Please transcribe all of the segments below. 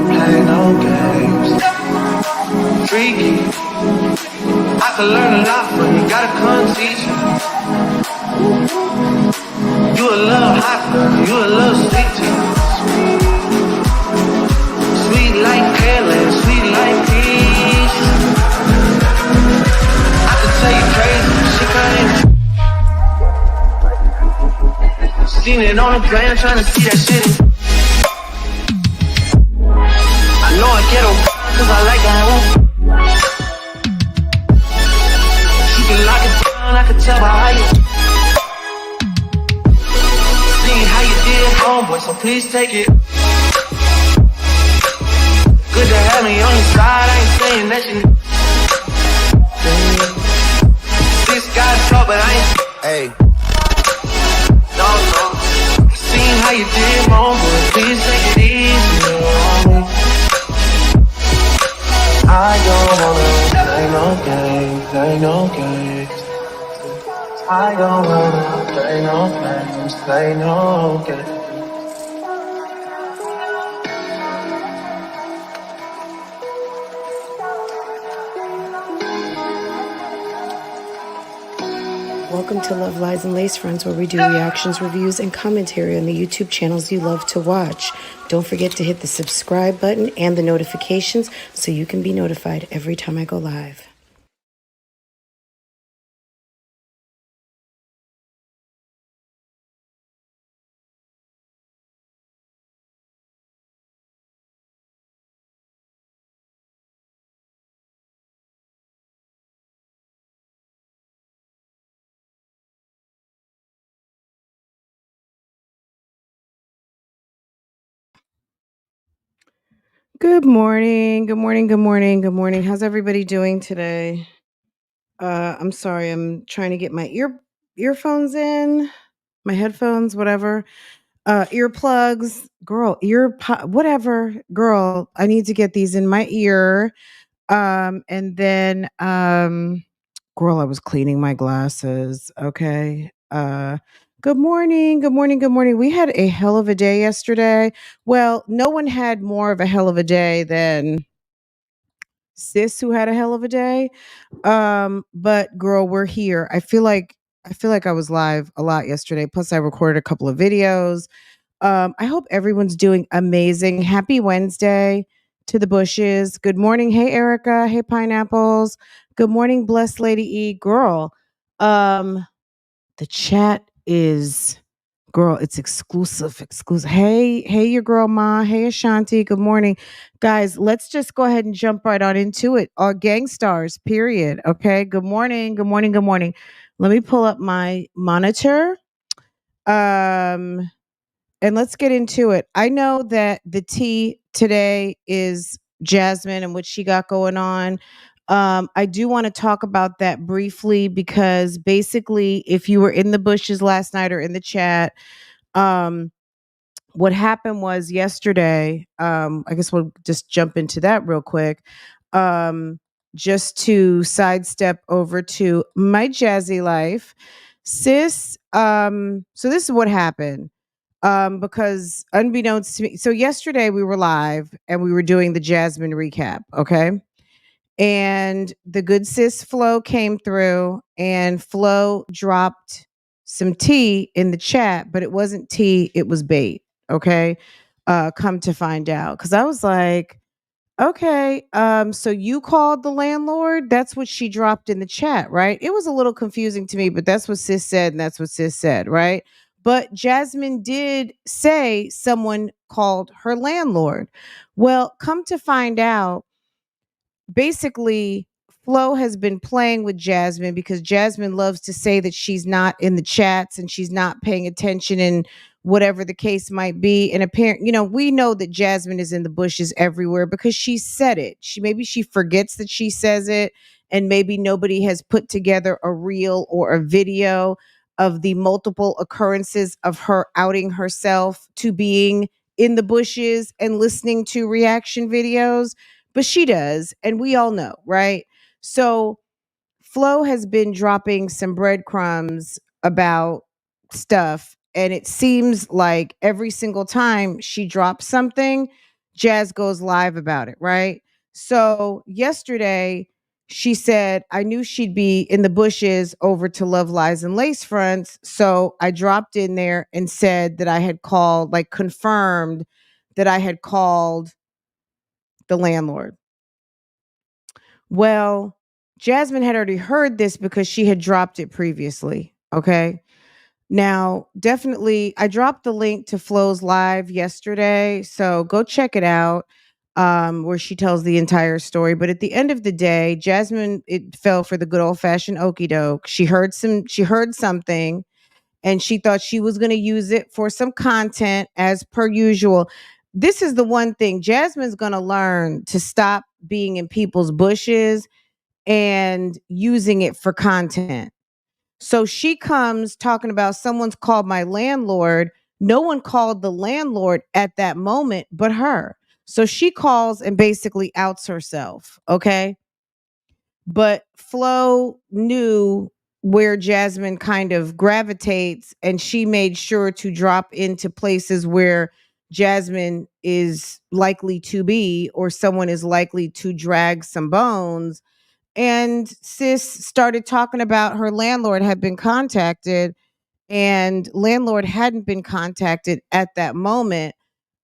Play no games. Freaky. I can learn a lot from you. Gotta come teach me. You a little hot girl. You a little sweet too. Sweet like Pearland, sweet like peach. I can tell you crazy. She seen it on the plan, trying to see that shit. I know I get her cause I like that one. She can lock it down, I can tell by how you see how you did, homeboy, so please take it. Good to have me on your side, I ain't saying that you. This guy's tough, but I ain't. Hey. No. Seen how you did, homeboy, please take it easy on me. I don't wanna play no games, play no games. I don't wanna play no games, play no games. Welcome to Love, Lies, and Lace Fronts, where we do reactions, reviews, and commentary on the YouTube channels you love to watch. Don't forget to hit the subscribe button and the notifications so you can be notified every time I go live. Good morning. Good morning. Good morning. Good morning. How's everybody doing today? I'm sorry. I'm trying to get my earphones in, my headphones, whatever. Earplugs, girl, whatever, girl. I need to get these in my ear. And then, girl, I was cleaning my glasses. Okay. Good morning. Good morning. Good morning. We had a hell of a day yesterday. Well, no one had more of a hell of a day than sis who had a hell of a day. But girl, we're here. I feel like I was live a lot yesterday. Plus I recorded a couple of videos. I hope everyone's doing amazing. Happy Wednesday to the bushes. Good morning. Hey, Erica. Hey, pineapples. Good morning, blessed Lady E. Girl, the chat is, girl, it's exclusive. Hey, your girl, Ma. Hey, Ashanti. Good morning. Guys, let's just go ahead and jump right on into it. Our gang stars, period. Okay. Good morning. Good morning. Good morning. Let me pull up my monitor. And let's get into it. I know that the tea today is Jasmine and what she got going on. I do want to talk about that briefly because basically, if you were in the bushes last night or in the chat, um, what happened was yesterday. I guess we'll just jump into that real quick. Just to sidestep over to my jazzy life, sis. So this is what happened. Because unbeknownst to me, so yesterday we were live and we were doing the Jasmine recap, okay? And the good sis Flo came through and Flo dropped some tea in the chat, but it wasn't tea, it was bait, okay? Come to find out. Cause I was like, okay, so you called the landlord? That's what she dropped in the chat, right? It was a little confusing to me, but that's what sis said, and that's what sis said, right? But Jasmine did say someone called her landlord. Well, come to find out, basically Flo has been playing with Jasmine because Jasmine loves to say that she's not in the chats and she's not paying attention and whatever the case might be. And apparently, we know that Jasmine is in the bushes everywhere because she said it. Maybe she forgets that she says it, and maybe nobody has put together a reel or a video of the multiple occurrences of her outing herself to being in the bushes and listening to reaction videos, but she does. And we all know, right? So Flo has been dropping some breadcrumbs about stuff. And it seems like every single time she drops something, Jazz goes live about it, right? So yesterday, she said, I knew she'd be in the bushes over to Love Lies and Lace Fronts. So I dropped in there and said that I had called, like confirmed that I had called the landlord. Well, Jasmine had already heard this because she had dropped it previously. Okay. Now, definitely, I dropped the link to Flo's live yesterday. So go check it out, where she tells the entire story. But at the end of the day, Jasmine, it fell for the good old fashioned okey doke. She heard something and she thought she was going to use it for some content as per usual. This is the one thing Jasmine's going to learn to stop being in people's bushes and using it for content. So she comes talking about someone's called my landlord. No one called the landlord at that moment but her. So she calls and basically outs herself. Okay. But Flo knew where Jasmine kind of gravitates, and she made sure to drop into places where Jasmine is likely to be, or someone is likely to drag some bones. And sis started talking about her landlord had been contacted, and landlord hadn't been contacted at that moment.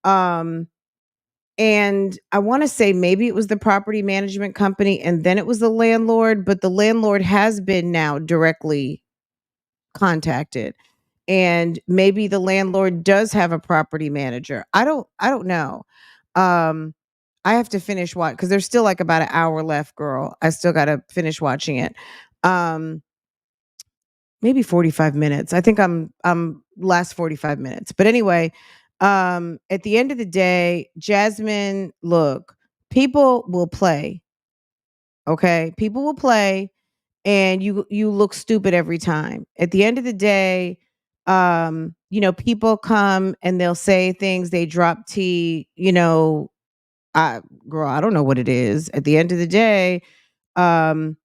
Um, and I want to say maybe it was the property management company and then it was the landlord, but the landlord has been now directly contacted. And maybe the landlord does have a property manager. I don't know. Um I have to finish watch because there's still like about an hour left, girl. I still got to finish watching it. Um Maybe 45 minutes. I think I'm last 45 minutes. But anyway, at the end of the day, Jasmine, look, people will play, okay? People will play and you look stupid every time. At the end of the day, people come and they'll say things, they drop tea, I girl, I don't know what it is. At the end of the day, um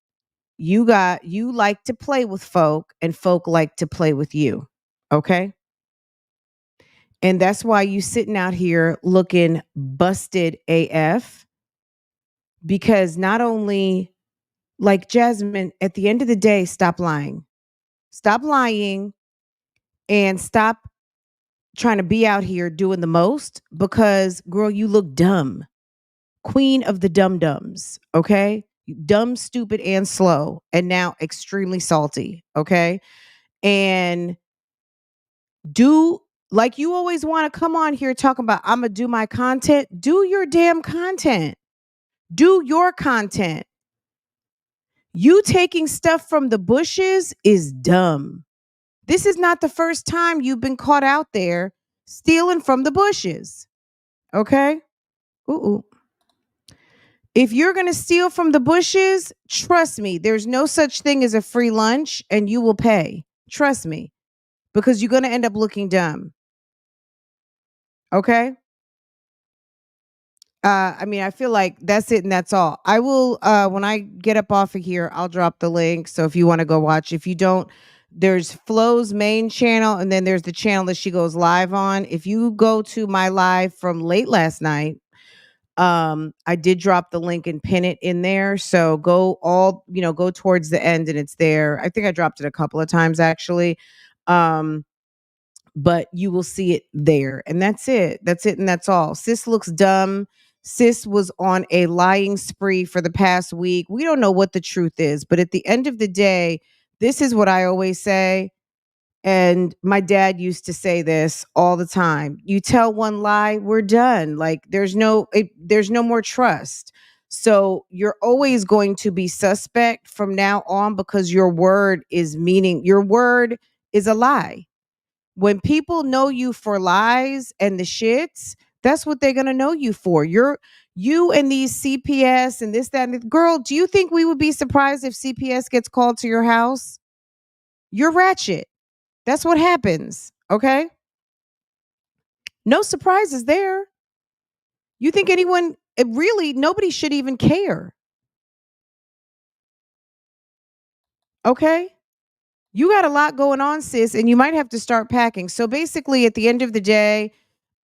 you like to play with folk and folk like to play with you. Okay? And that's why you sitting out here looking busted AF, because not only, like, Jasmine, at the end of the day, stop lying. Stop lying and stop trying to be out here doing the most, because girl, you look dumb. Queen of the dum dums, okay? Dumb, stupid, and slow, and now extremely salty, okay? And do, like, you always want to come on here talking about, I'm gonna do my content. Do your damn content. Do your content. You taking stuff from the bushes is dumb. This is not the first time you've been caught out there stealing from the bushes. Okay? Ooh. If you're going to steal from the bushes, trust me, there's no such thing as a free lunch and you will pay. Trust me, because you're going to end up looking dumb. Okay? I feel like that's it and that's all. I will, when I get up off of here, I'll drop the link. So if you want to go watch, if you don't, there's Flo's main channel and then there's the channel that she goes live on. If you go to my live from late last night, I did drop the link and pin it in there. So go towards the end and it's there. I think I dropped it a couple of times actually. But you will see it there. And that's it. That's it. And that's all. Sis looks dumb. Sis was on a lying spree for the past week. We don't know what the truth is, but at the end of the day, this is what I always say. And my dad used to say this all the time. You tell one lie, we're done. Like there's no more trust. So you're always going to be suspect from now on, because your word is a lie. When people know you for lies and the shits, that's what they're gonna know you for. You and these CPS and this, that, and the, girl, do you think we would be surprised if CPS gets called to your house? You're ratchet. That's what happens. Okay. No surprises there. You think anyone, it really, nobody should even care. Okay? You got a lot going on, sis, and you might have to start packing. So basically, at the end of the day,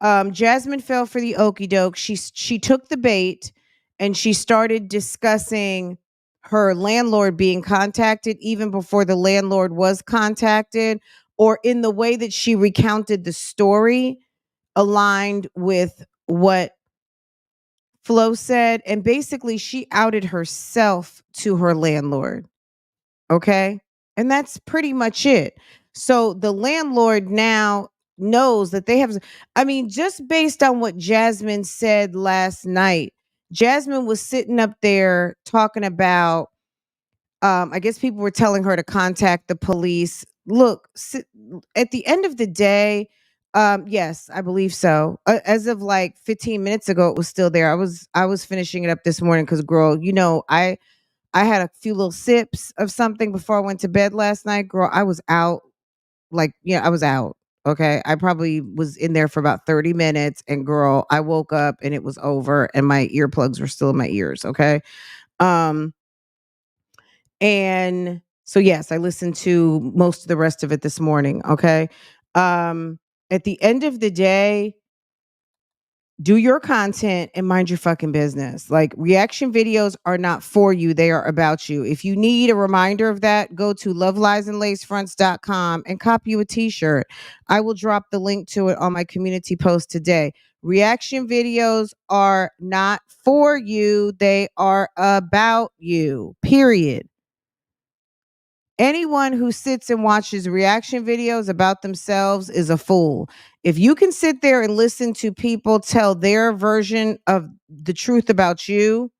Jasmine fell for the okey doke. She took the bait and she started discussing her landlord being contacted even before the landlord was contacted, or in the way that she recounted the story aligned with what Flo said. And basically, she outed herself to her landlord. Okay. And that's pretty much it. So the landlord now knows that they have, I mean, just based on what Jasmine said last night, Jasmine was sitting up there talking about, I guess people were telling her to contact the police. Look, at the end of the day, yes, I believe so. As of like 15 minutes ago, it was still there. I was finishing it up this morning because, girl, I had a few little sips of something before I went to bed last night. Girl, I was out. Like, yeah, I was out. Okay. I probably was in there for about 30 minutes. And girl, I woke up and it was over and my earplugs were still in my ears. Okay. Um, and so yes, I listened to most of the rest of it this morning. Okay. Um, at the end of the day, do your content and mind your fucking business. Like, reaction videos are not for you, they are about you. If you need a reminder of that, go to loveliesandlacefronts.com and copy you a t-shirt. I will drop the link to it on my community post today. Reaction videos are not for you, they are about you. Period. Anyone who sits and watches reaction videos about themselves is a fool. If you can sit there and listen to people tell their version of the truth about you,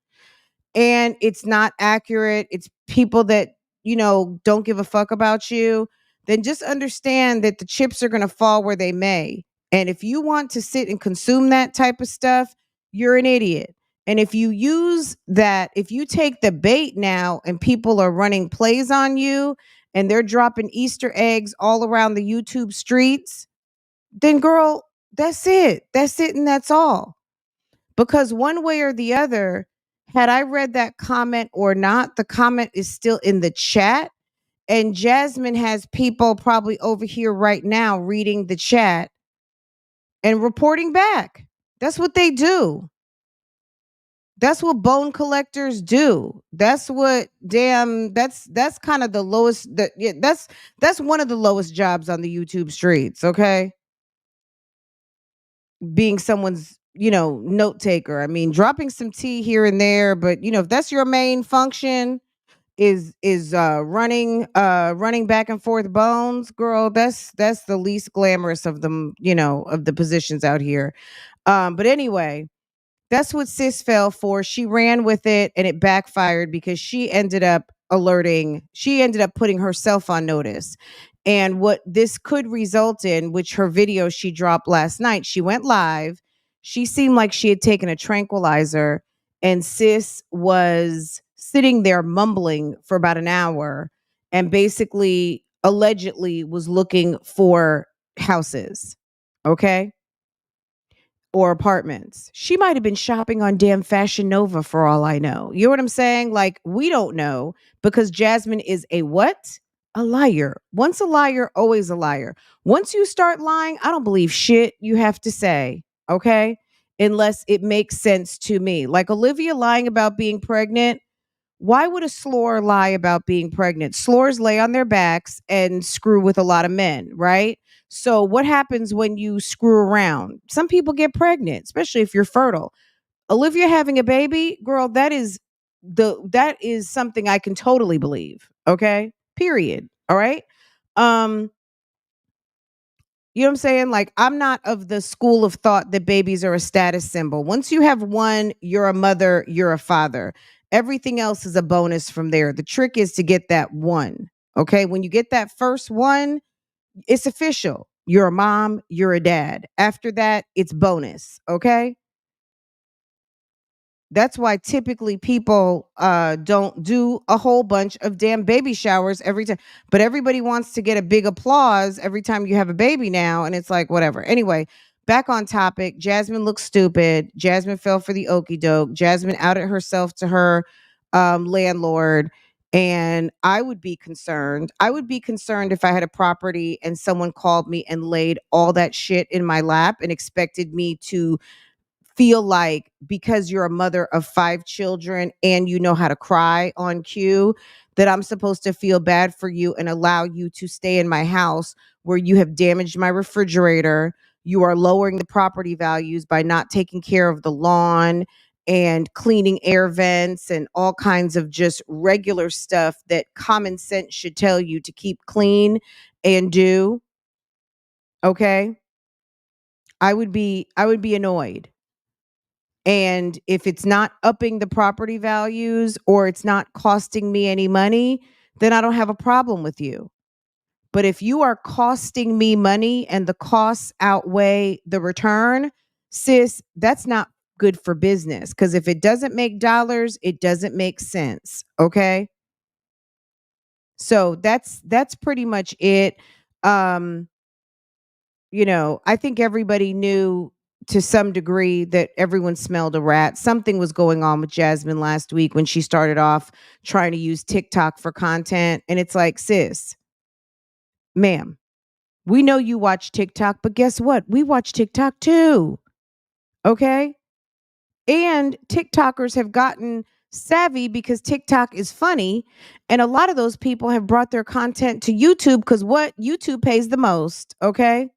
and it's not accurate, it's people that, don't give a fuck about you, then just understand that the chips are going to fall where they may. And if you want to sit and consume that type of stuff, you're an idiot. And if you use that, if you take the bait now and people are running plays on you and they're dropping Easter eggs all around the YouTube streets, then girl, that's it. That's it. And that's all. Because one way or the other, had I read that comment or not, the comment is still in the chat. And Jasmine has people probably over here right now reading the chat and reporting back. That's what they do. That's what bone collectors do. That's what that's kind of the lowest that's one of the lowest jobs on the YouTube streets, okay? Being someone's, note taker. I mean, dropping some tea here and there, but if that's your main function is running back and forth bones, girl, that's the least glamorous of them, of the positions out here. But anyway, that's what sis fell for. She ran with it and it backfired because she ended up putting herself on notice. And what this could result in, which her video she dropped last night, she went live. She seemed like she had taken a tranquilizer, and sis was sitting there mumbling for about an hour and basically allegedly was looking for houses. Okay, or apartments. She might have been shopping on damn Fashion Nova for all I know. You know what I'm saying? Like, we don't know, because Jasmine is a what? A liar. Once a liar, always a liar. Once you start lying, I don't believe shit you have to say. Okay? Unless it makes sense to me. Like Olivia lying about being pregnant. Why would a slore lie about being pregnant? Slores lay on their backs and screw with a lot of men, right? So what happens when you screw around? Some people get pregnant, especially if you're fertile. Olivia having a baby, girl, that is something I can totally believe. Okay? Period. All right? Um you know what I'm saying? Like, I'm not of the school of thought that babies are a status symbol. Once you have one, you're a mother, you're a father. Everything else is a bonus from there. The trick is to get that one. Okay? When you get that first one, it's official. You're a mom, you're a dad. After that, it's bonus. Okay? That's why typically people don't do a whole bunch of damn baby showers every time. But everybody wants to get a big applause every time you have a baby now. And it's like, whatever. Anyway, back on topic. Jasmine looks stupid. Jasmine fell for the okey doke. Jasmine outed herself to her landlord. And I would be concerned. I would be concerned if I had a property and someone called me and laid all that shit in my lap and expected me to feel like, because you're a mother of 5 children and you know how to cry on cue, that I'm supposed to feel bad for you and allow you to stay in my house where you have damaged my refrigerator. You are lowering the property values by not taking care of the lawn and cleaning air vents and all kinds of just regular stuff that common sense should tell you to keep clean and do. Okay? I would be annoyed. And if it's not upping the property values or it's not costing me any money, then I don't have a problem with you. But if you are costing me money and the costs outweigh the return, sis, that's not good for business. Because if it doesn't make dollars, it doesn't make sense. Okay. So that's pretty much it. Um, I think everybody knew to some degree that everyone smelled a rat. Something was going on with Jasmine last week when she started off trying to use TikTok for content. And it's like, sis, ma'am, we know you watch TikTok, but guess what? We watch TikTok too. Okay. And TikTokers have gotten savvy because TikTok is funny. And a lot of those people have brought their content to YouTube because what? YouTube pays the most. Okay.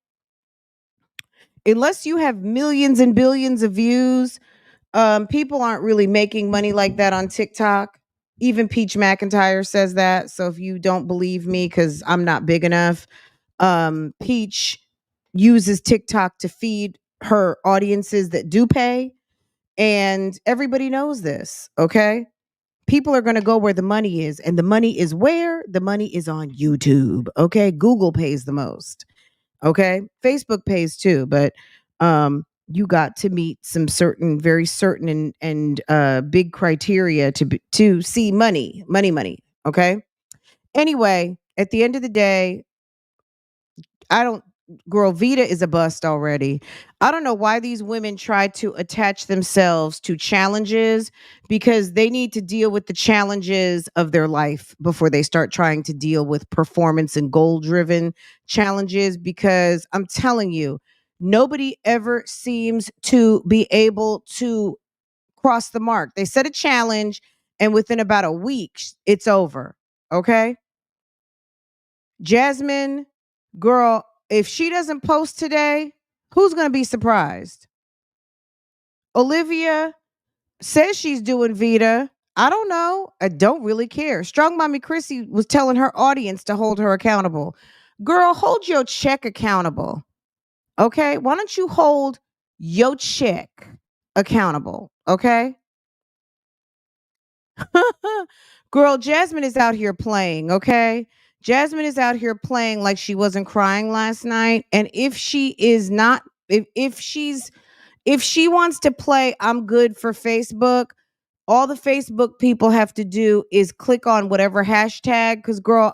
Unless you have millions and billions of views, people aren't really making money like that on TikTok. Even Peach McIntyre says that. So if you don't believe me, because I'm not big enough, Peach uses TikTok to feed her audiences that do pay. And everybody knows this. Okay. People are going to go where the money is. And the money is where? The money is on YouTube. Okay. Google pays the most. Okay. Facebook pays too, but you got to meet some certain, very certain and big criteria to see money. Okay. Anyway, at the end of the day, I don't girl, Vita is a bust already. I don't know why these women try to attach themselves to challenges because they need to deal with the challenges of their life before they start trying to deal with performance and goal driven challenges. Because I'm telling you, nobody ever seems to be able to cross the mark. They set a challenge and within about a week, it's over. Okay. Jasmine, girl, if she doesn't post today, who's going to be surprised? Olivia says she's doing Vita. I don't know. I don't really care. Strong Mommy Chrissy was telling her audience to hold her accountable. Girl, hold your check accountable. Okay? Why don't you hold your check accountable? Okay? Girl, Jasmine is out here playing, okay? Jasmine is out here playing like she wasn't crying last night. And if she is not, if she wants to play I'm good for Facebook, all the Facebook people have to do is click on whatever hashtag. Cause girl,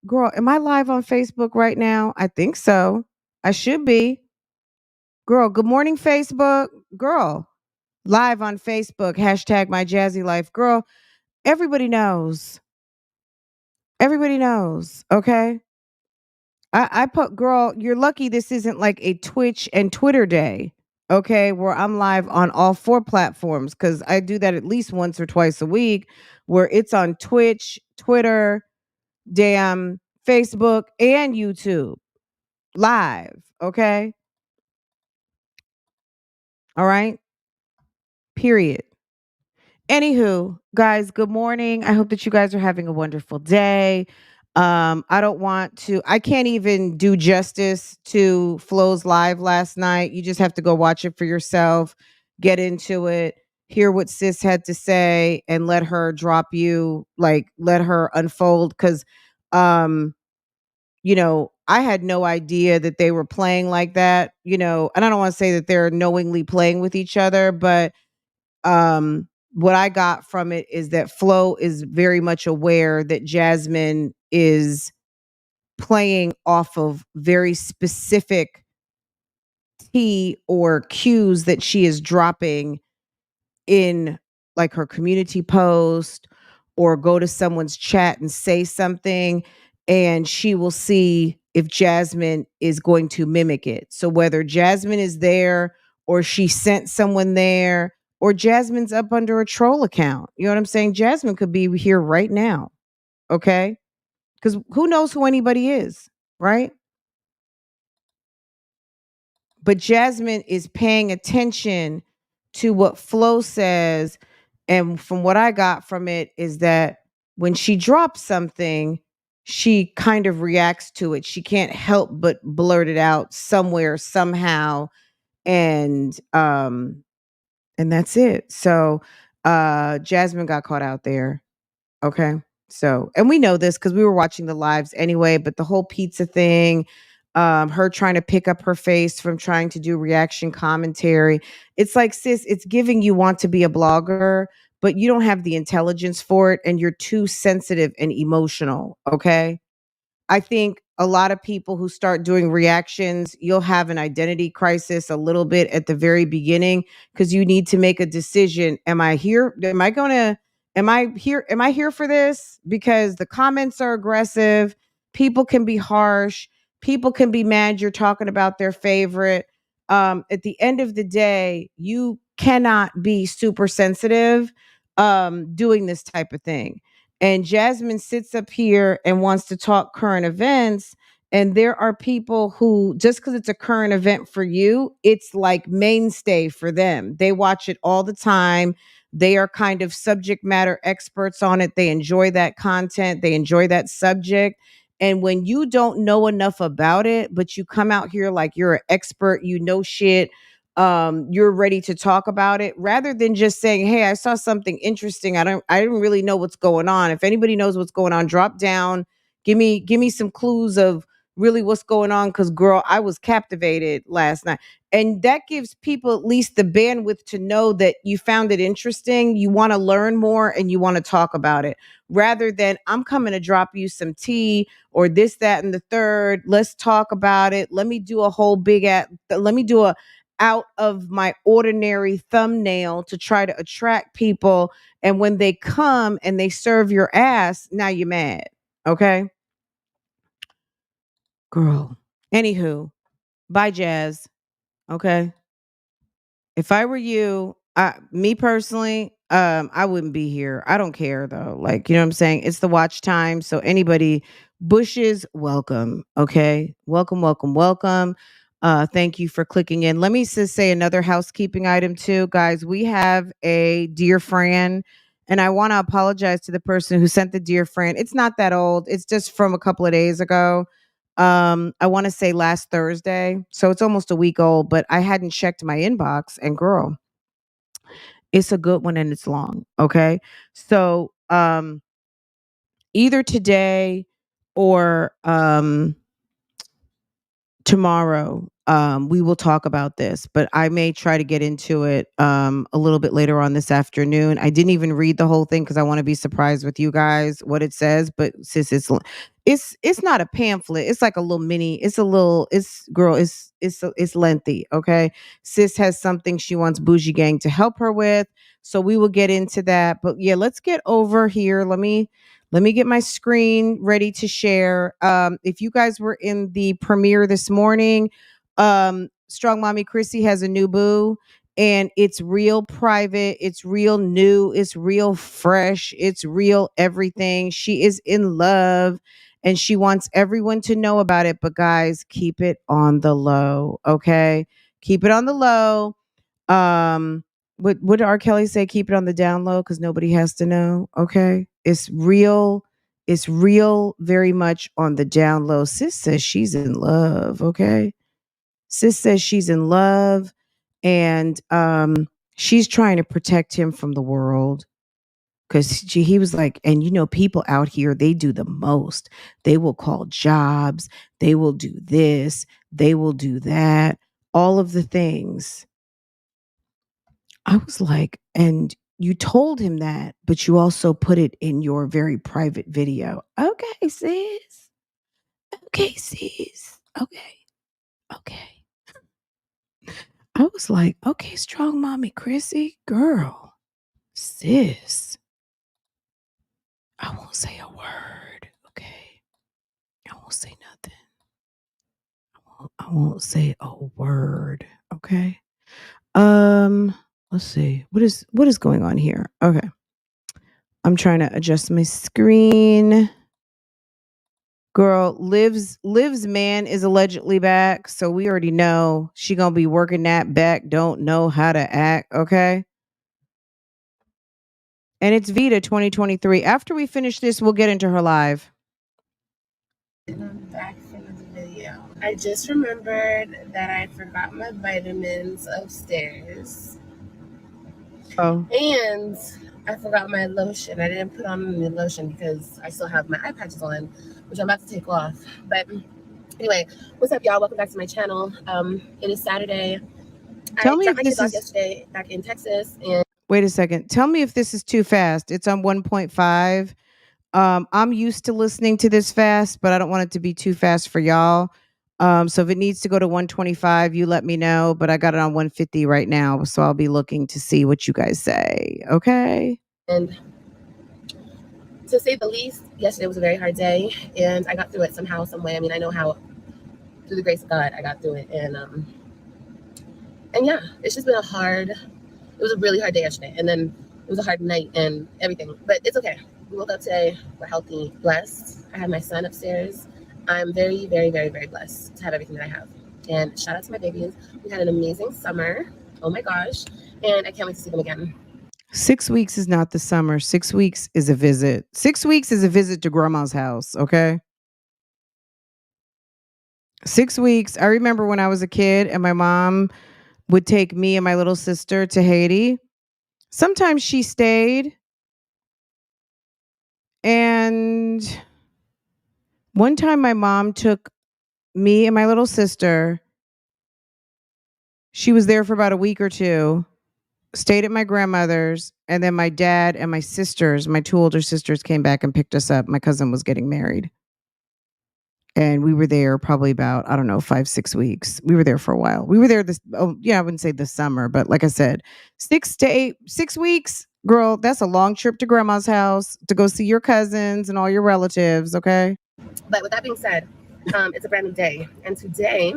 girl, am I live on Facebook right now? I think so. I should be. Girl, good morning, Facebook. Girl, live on Facebook, hashtag my jazzy life. Girl, everybody knows. Everybody knows. Okay. I put, girl, you're lucky this isn't like a Twitch and Twitter day. Okay. Where I'm live on all 4 platforms. Cause I do that at least once or twice a week where it's on Twitch, Twitter, damn Facebook and YouTube live. Okay. All right. Period. Anywho, guys, good morning. I hope that you guys are having a wonderful day. I can't even do justice to Flo's live last night. You just have to go watch it for yourself, get into it, hear what sis had to say, and let her drop you, like let her unfold. Cause um, I had no idea that they were playing like that, and I don't want to say that they're knowingly playing with each other, but what I got from it is that Flo is very much aware that Jasmine is playing off of very specific tea or cues that she is dropping in like her community post or go to someone's chat and say something, and she will see if Jasmine is going to mimic it. So whether Jasmine is there or she sent someone there or Jasmine's up under a troll account. You know what I'm saying? Jasmine could be here right now. Okay? Cuz who knows who anybody is, right? But Jasmine is paying attention to what Flo says. And from what I got from it is that when she drops something, she kind of reacts to it. She can't help but blurt it out somewhere, somehow. And that's it. So Jasmine got caught out there. Okay. So, and we know this because we were watching the lives anyway, but the whole pizza thing, her trying to pick up her face from trying to do reaction commentary. It's like, sis, it's giving you want to be a blogger, but you don't have the intelligence for it and you're too sensitive and emotional. Okay. I think a lot of people who start doing reactions, you'll have an identity crisis a little bit at the very beginning because you need to make a decision. Am I here? Am I here for this? Because the comments are aggressive. People can be harsh. People can be mad you're talking about their favorite. At the end of the day, you cannot be super sensitive doing this type of thing. And Jasmine sits up here and wants to talk current events. And there are people who, just because it's a current event for you, it's like mainstay for them. They watch it all the time. They are kind of subject matter experts on it. They enjoy that content, they enjoy that subject. And when you don't know enough about it, but you come out here like you're an expert, you know shit, you're ready to talk about it rather than just saying, hey, I saw something interesting. I didn't really know what's going on. If anybody knows what's going on, drop down, give me some clues of really what's going on, because girl, I was captivated last night. And that gives people at least the bandwidth to know that you found it interesting, you want to learn more, and you want to talk about it, rather than I'm coming to drop you some tea or this, that, and the third. Let's talk about it. Let me do a whole let me do a out of my ordinary thumbnail to try to attract people. And when they come and they serve your ass, now you're mad. Okay. Girl. Anywho, bye, Jazz. Okay. If I were you, me personally, I wouldn't be here. I don't care though. Like, you know what I'm saying? It's the watch time. So anybody, Bushes, welcome. Okay. Welcome, welcome, welcome. Thank you for clicking in. Let me just say another housekeeping item too. Guys, we have a Dear Fran, and I want to apologize to the person who sent the Dear Fran. It's not that old. It's just from a couple of days ago. I want to say last Thursday. So it's almost a week old, but I hadn't checked my inbox, and girl, it's a good one and it's long. Okay. So either today or tomorrow, we will talk about this, but I may try to get into it a little bit later on this afternoon. I didn't even read the whole thing because I want to be surprised with you guys what it says. But sis, it's not a pamphlet. It's like a little mini. It's lengthy. Okay, sis has something she wants Bougie Gang to help her with, so we will get into that. But yeah, let's get over here. Let me get my screen ready to share. If you guys were in the premiere this morning, Strong Mommy Chrissy has a new boo, and it's real private, it's real new, it's real fresh, it's real everything. She is in love and she wants everyone to know about it. But guys, keep it on the low, okay? Keep it on the low. What did R. Kelly say? Keep it on the down low because nobody has to know. Okay. It's real. It's real very much on the down low. Sis says she's in love. Okay. Sis says she's in love, and she's trying to protect him from the world. Because he was like, and you know, people out here, they do the most. They will call jobs. They will do this. They will do that. All of the things. I was like, and you told him that, but you also put it in your very private video. Okay, sis. Okay, sis. Okay. Okay. I was like, okay, strong mommy Chrissy, girl, sis. I won't say a word, okay? I won't say nothing. I won't say a word, okay? Let's see. What is going on here? Okay. I'm trying to adjust my screen. Girl, Liv's man is allegedly back, so we already know she gonna be working that back. Don't know how to act, okay? And it's Vita 2023. After we finish this, we'll get into her live. I'm back from the video. I just remembered that I forgot my vitamins upstairs. Oh. And I forgot my lotion. I didn't put on any lotion because I still have my eye patches on, which I'm about to take off. But anyway, what's up, y'all? Welcome back to my channel. It is Saturday. Tell me I if dropped my this kids off is yesterday back in Texas. And wait a second. Tell me if this is too fast. It's on 1.5. I'm used to listening to this fast, but I don't want it to be too fast for y'all. So if it needs to go to 125, you let me know. But I got it on 150 right now, so I'll be looking to see what you guys say. Okay. And to say the least, yesterday was a very hard day, and I got through it somehow, some way. I mean, I know how, through the grace of God, I got through it. And yeah, it's just been it was a really hard day yesterday, and then it was a hard night and everything, but it's okay. We woke up today, we're healthy, blessed. I have my son upstairs. I'm very, very, very, very blessed to have everything that I have. And shout out to my babies. We had an amazing summer. Oh my gosh. And I can't wait to see them again. 6 weeks is not the summer. 6 weeks is a visit. 6 weeks is a visit to grandma's house, okay? 6 weeks. I remember when I was a kid and my mom would take me and my little sister to Haiti. Sometimes she stayed. And one time my mom took me and my little sister. She was there for about a week or two, stayed at my grandmother's, and then my dad and my sisters, my two older sisters, came back and picked us up. My cousin was getting married. And we were there probably about, I don't know, 5-6 weeks. We were there for a while. We were there I wouldn't say this summer, but like I said, 6 weeks, girl, that's a long trip to grandma's house to go see your cousins and all your relatives, okay? But with that being said, it's a brand new day. And today,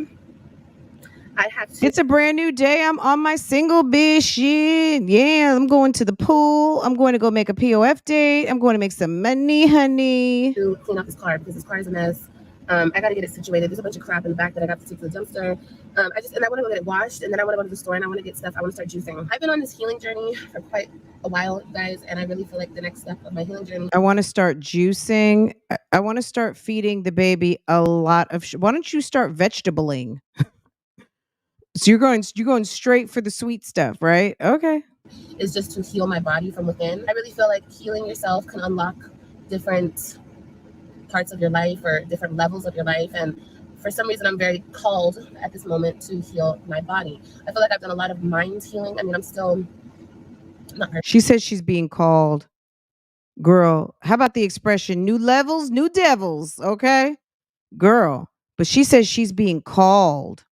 I have to. It's a brand new day. I'm on my single bitch shit. Yeah, I'm going to the pool. I'm going to go make a POF date. I'm going to make some money, honey. To clean up this car because this car is a mess. I got to get it situated. There's a bunch of crap in the back that I got to take to the dumpster. I want to go get it washed, and then I want to go to the store and I want to get stuff. I want to start juicing. I've been on this healing journey for quite a while, guys, and I really feel like the next step of my healing journey. I want to start juicing. I want to start feeding the baby a lot of. Why don't you start vegetabling? So you're going straight for the sweet stuff, right? Okay. Is just to heal my body from within. I really feel like healing yourself can unlock different parts of your life or different levels of your life, and for some reason I'm very called at this moment to heal my body. I feel like I've done a lot of mind healing. I mean, I'm still not hurt. She says she's being called. Girl, how about the expression new levels, new devils, okay? Girl, but she says she's being called.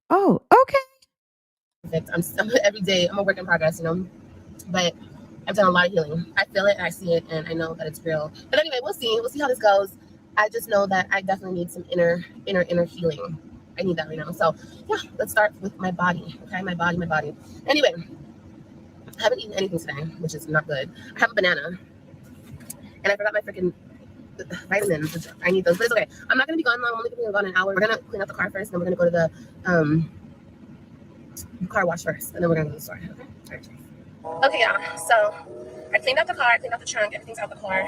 Oh, okay. I'm every day I'm a work in progress, but I've done a lot of healing. I feel it, I see it, and I know that it's real. But anyway, we'll see how this goes. I just know that I definitely need some inner healing. I need that right now. So yeah, let's start with my body. Okay, my body. Anyway, I haven't eaten anything today, which is not good. I have a banana, and I forgot my freaking vitamins. Which I need those, but it's okay. I'm not gonna be gone long. I'm only gonna be gone an hour. We're gonna clean up the car first, and then we're gonna go to the car wash first, and then we're gonna go to the store. Okay. All right. Okay, y'all. So I cleaned out the car, I cleaned out the trunk, everything's out the car.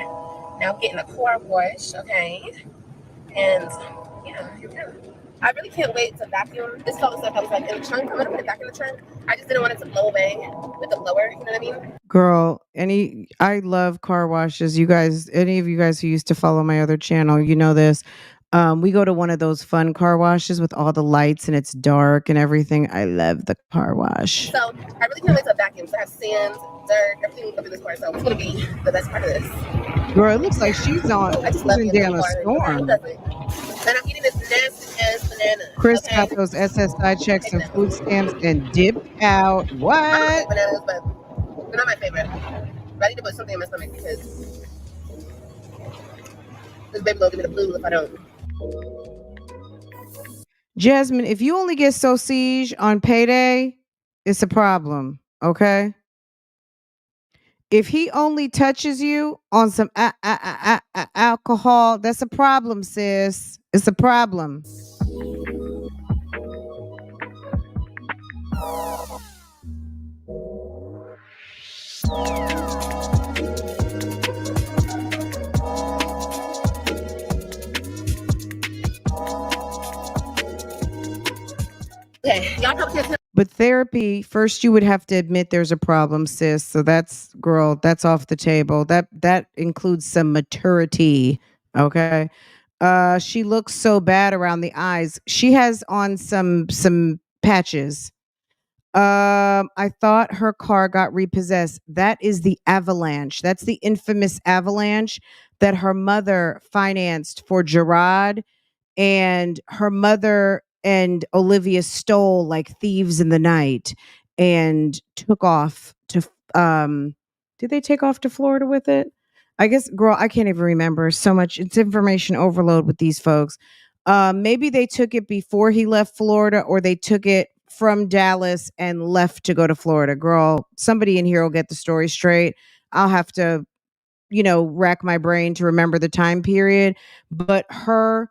Now I'm getting a car wash, okay? And yeah, here we go. I really can't wait to vacuum. This is all the stuff I was like in the trunk. I'm gonna put it back in the trunk. I just didn't want it to blow away with the blower, you know what I mean? Girl, I love car washes. You guys, any of you guys who used to follow my other channel, you know this. We go to one of those fun car washes with all the lights and it's dark and everything. I love the car wash. So I really can't wait to vacuum. So I have sand, dirt, everything over this car. So it's gonna be the best part of this. Girl, it looks like she's on I just love being down in a the car. storm. Who doesn't? And I'm eating this nasty ass banana. Chris Okay. got those SSI checks and food stamps and dipped out. I'm What? okay with bananas, but they're not my favorite. But I need to put something in my stomach because this baby will give me the blues if I don't. Jasmine, if you only get sausage on payday, it's a problem. Okay. If he only touches you on some alcohol, that's a problem, sis. It's a problem. Okay, y'all probably can't tell. But therapy, first you would have to admit there's a problem, sis. So that's, girl, that's off the table. That includes some maturity. Okay. She looks so bad around the eyes. She has on some patches. I thought her car got repossessed. That is the avalanche. That's the infamous avalanche that her mother financed for Gerard, and her mother and Olivia stole like thieves in the night and took off to did they take off to Florida with it? I guess, girl, I can't even remember. So much, it's information overload with these folks. Maybe they took it before he left Florida, or they took it from Dallas and left to go to Florida. Girl, somebody in here will get the story straight. I'll have to, rack my brain to remember the time period. But her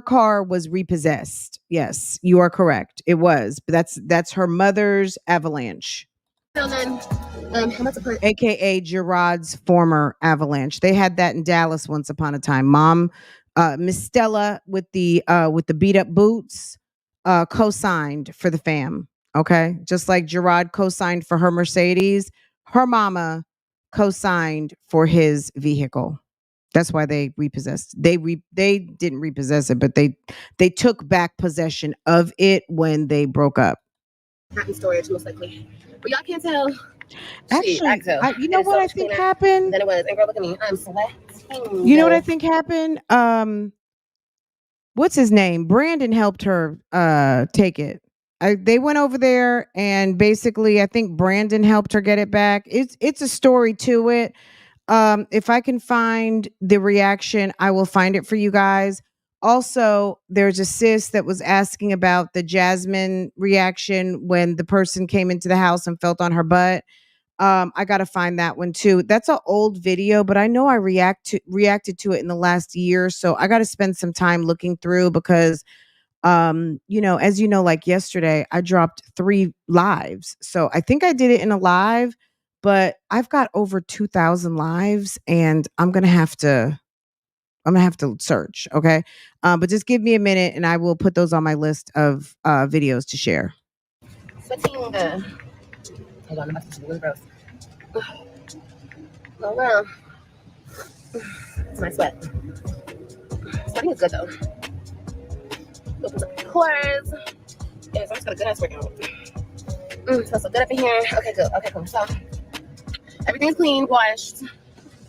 car was repossessed. Yes, you are correct. It was. But that's her mother's avalanche. So then, I'm about to put AKA Gerard's former avalanche. They had that in Dallas once upon a time. Mom, Miss Stella with the beat up boots, co-signed for the fam. Okay. Just like Gerard co-signed for her Mercedes, her mama co-signed for his vehicle. That's why they repossessed. They didn't repossess it, but they took back possession of it when they broke up. not in storage, most likely. But y'all can't tell. Actually, I can tell. you know It's what so I much think cleaner happened? than it was. And girl, look at me. I'm sweating. You know what I think happened? What's his name? Brandon helped her take it. They went over there, and basically I think Brandon helped her get it back. It's a story to it. If I can find the reaction, I will find it for you guys. Also, there's a sis that was asking about the Jasmine reaction when the person came into the house and felt on her butt. I gotta find that one too. That's an old video, but I know I reacted to it in the last year, so I gotta spend some time looking through because, as you know, like yesterday, I dropped 3 lives. So I think I did it in a live, but I've got over 2,000 lives, and I'm gonna have to search. Okay, but just give me a minute, and I will put those on my list of videos to share. Sweating. Hold on, I'm about to really gross. Oh well. It's my sweat. Sweating is good though. Opens up the pores. Yeah, so I just got a good ass workout. Smells so good up in here. Okay, good. Okay, cool. So everything's clean, washed. Now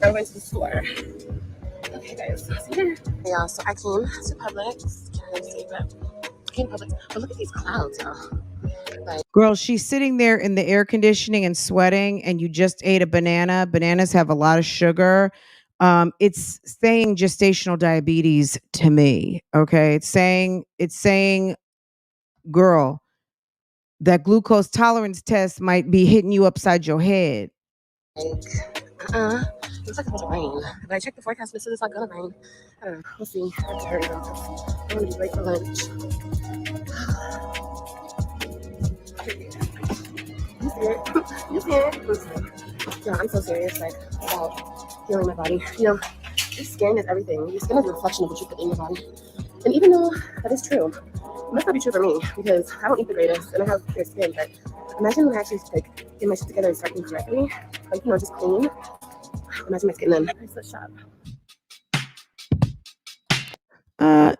we're going to the store. Okay, guys. See here. Yeah, so I came to Publix. Can't really see, but I came to Publix. But look at these clouds, y'all. Girl, she's sitting there in the air conditioning and sweating, and you just ate a banana. Bananas have a lot of sugar. It's saying gestational diabetes to me. Okay. It's saying, girl, that glucose tolerance test might be hitting you upside your head. Looks like it's supposed to rain. But I checked the forecast and it says it's not gonna rain. I don't know. We'll see. I have to hurry though. I'm gonna be late for lunch. You see it? You see it? Yeah, I'm so serious, like, about healing my body. Your skin is everything. Your skin is a reflection of what you put in your body. And even though that is true, it must not be true for me because I don't eat the greatest and I have clear skin. But imagine when I actually get my shit together and start eating correctly, like, just clean. Imagine my skin then. Let's shop.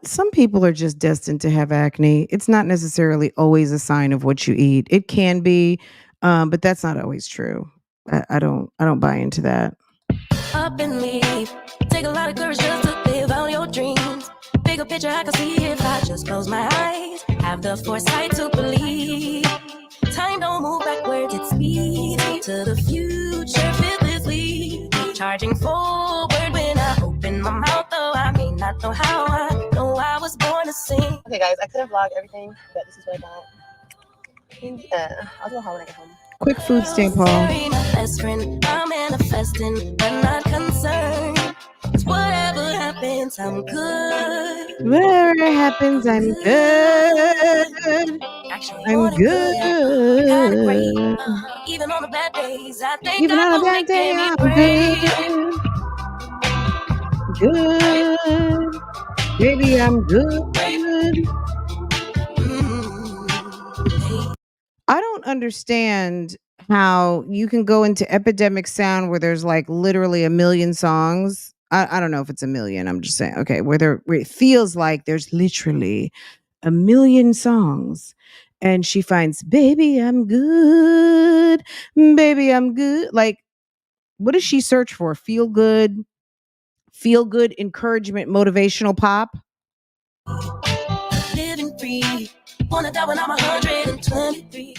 Some people are just destined to have acne. It's not necessarily always a sign of what you eat. It can be, but that's not always true. I don't buy into that. Up and leave. Take a lot of courage just to live out your dreams. Big bigger picture I can see if I just close my eyes. Have the foresight to believe. Time don't move backwards, it's speed to the future fearlessly. Charging forward when I open my mouth, though I may not know how. I know I was born to sing. Okay, guys, I couldn't vlog everything, but this is what I got. And I'll do a haul when I get home. Quick food stamp haul. Best friend, I'm manifesting, but not concerned. 'Cause whatever happens, I'm good. Whatever happens, I'm good. Actually, I'm good. Even on the bad days, I think Even on a God will bad make day, me I'm brave. good. Good. Baby, I'm good. I don't understand how you can go into Epidemic Sound where there's like literally a million songs. I don't know if it's a million. I'm just saying, okay, where it feels like there's literally a million songs. And she finds, baby, I'm good. Baby, I'm good. Like, what does she search for? Feel good, encouragement, motivational pop. Living free. Wanna die when I'm 123.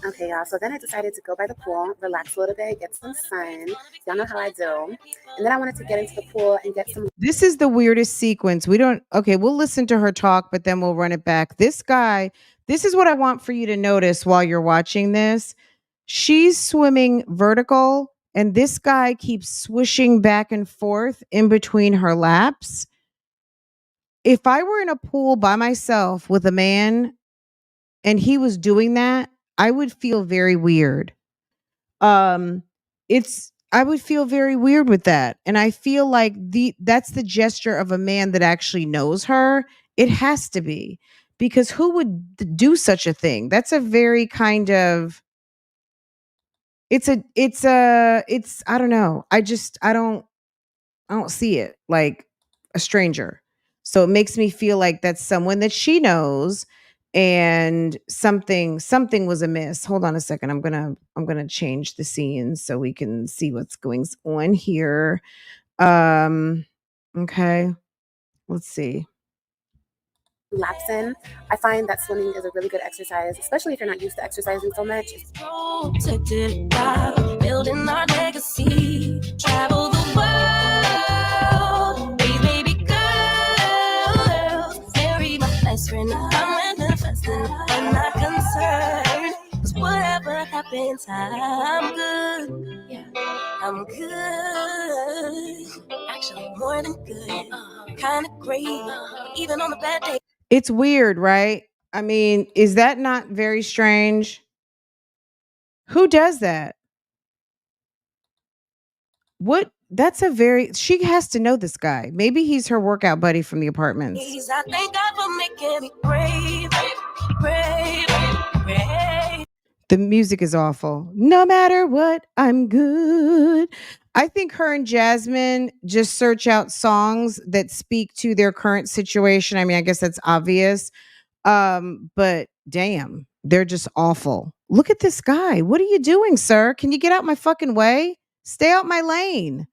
Okay, y'all. So then I decided to go by the pool, relax a little bit, get some sun. Y'all know how I do. And then I wanted to get into the pool and get some. This is the weirdest sequence. We'll listen to her talk, but then we'll run it back. This guy, this is what I want for you to notice while you're watching this. She's swimming vertical, and this guy keeps swishing back and forth in between her laps. If I were in a pool by myself with a man and he was doing that, I would feel very weird. I would feel very weird with that. And I feel like that's the gesture of a man that actually knows her. It has to be. Because who would do such a thing? That's a very kind of it's I don't know. I don't see it like a stranger. So it makes me feel like that's someone that she knows and something was amiss. Hold on a second. I'm going to change the scene so we can see what's going on here. Okay. Let's see. Laps in. I find that swimming is a really good exercise, especially if you're not used to exercising so much. Protected by building our legacy. Travel the world. These baby girls. Marry my best friend. I'm manifesting. I'm not concerned. 'Cause whatever happens, I'm good. Yeah, I'm good. Actually, more than good. Kind of great. Even on the bad day. It's weird, right? I mean, is that not very strange? Who does that? What? That's a very. She has to know this guy. Maybe he's her workout buddy from the apartments. I thank God for making me brave, brave, brave. The music is awful. No matter what, I'm good. I think her and Jasmine just search out songs that speak to their current situation. I mean, I guess that's obvious. But damn, they're just awful. Look at this guy. What are you doing, sir? Can you get out my fucking way? Stay out my lane.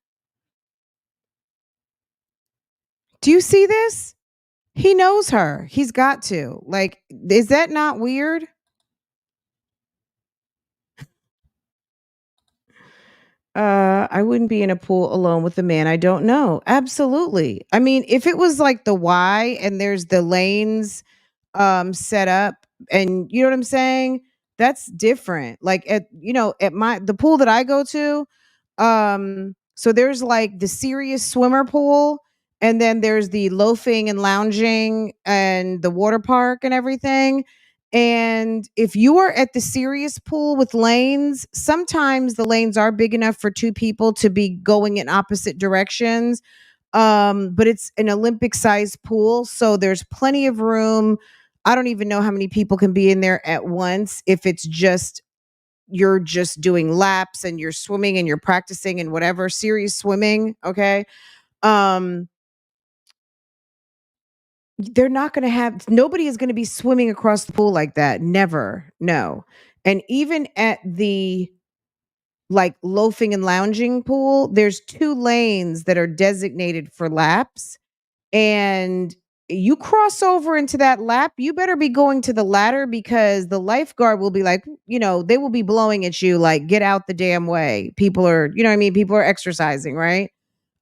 Do you see this? He knows her. He's got to. Like, is that not weird? I wouldn't be in a pool alone with a man I don't know. Absolutely. I mean, if it was like the Y and there's the lanes set up and you know what I'm saying? That's different. Like at at the pool that I go to, so there's like the serious swimmer pool and then there's the loafing and lounging and the water park and everything. And if you are at the serious pool with lanes, sometimes the lanes are big enough for two people to be going in opposite directions. But it's an Olympic sized pool, so there's plenty of room. I don't even know how many people can be in there at once if it's just you're just doing laps and you're swimming and you're practicing and whatever, serious swimming, okay? Um they're not going to have nobody is going to be swimming across the pool like that. Never. No. And even at the like loafing and lounging pool, there's two lanes that are designated for laps. And you cross over into that lap, you better be going to the ladder, because the lifeguard will be like, they will be blowing at you like, get out the damn way. People are, you know what I mean? People are exercising, right?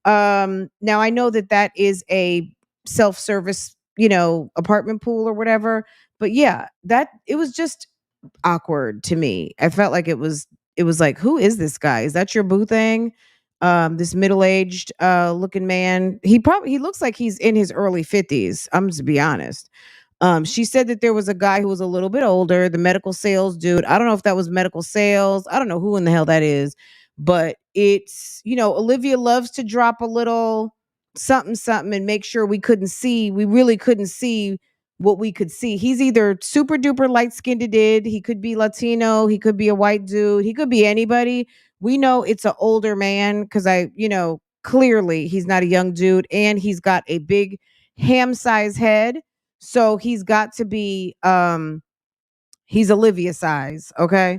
Now I know that is a self-service, apartment pool or whatever. But yeah, it was just awkward to me. I felt like it was like, who is this guy? Is that your boo thing? This middle-aged looking man. He looks like he's in his early 50s. I'm just to be honest. She said that there was a guy who was a little bit older, the medical sales dude. I don't know if that was medical sales. I don't know who in the hell that is, but it's, Olivia loves to drop a little something, something and make sure we really couldn't see what we could see. He's either super duper light skinned, he could be Latino, he could be a white dude, he could be anybody. We know it's an older man because clearly he's not a young dude, and he's got a big ham size head. So he's got to be he's Olivia size, okay?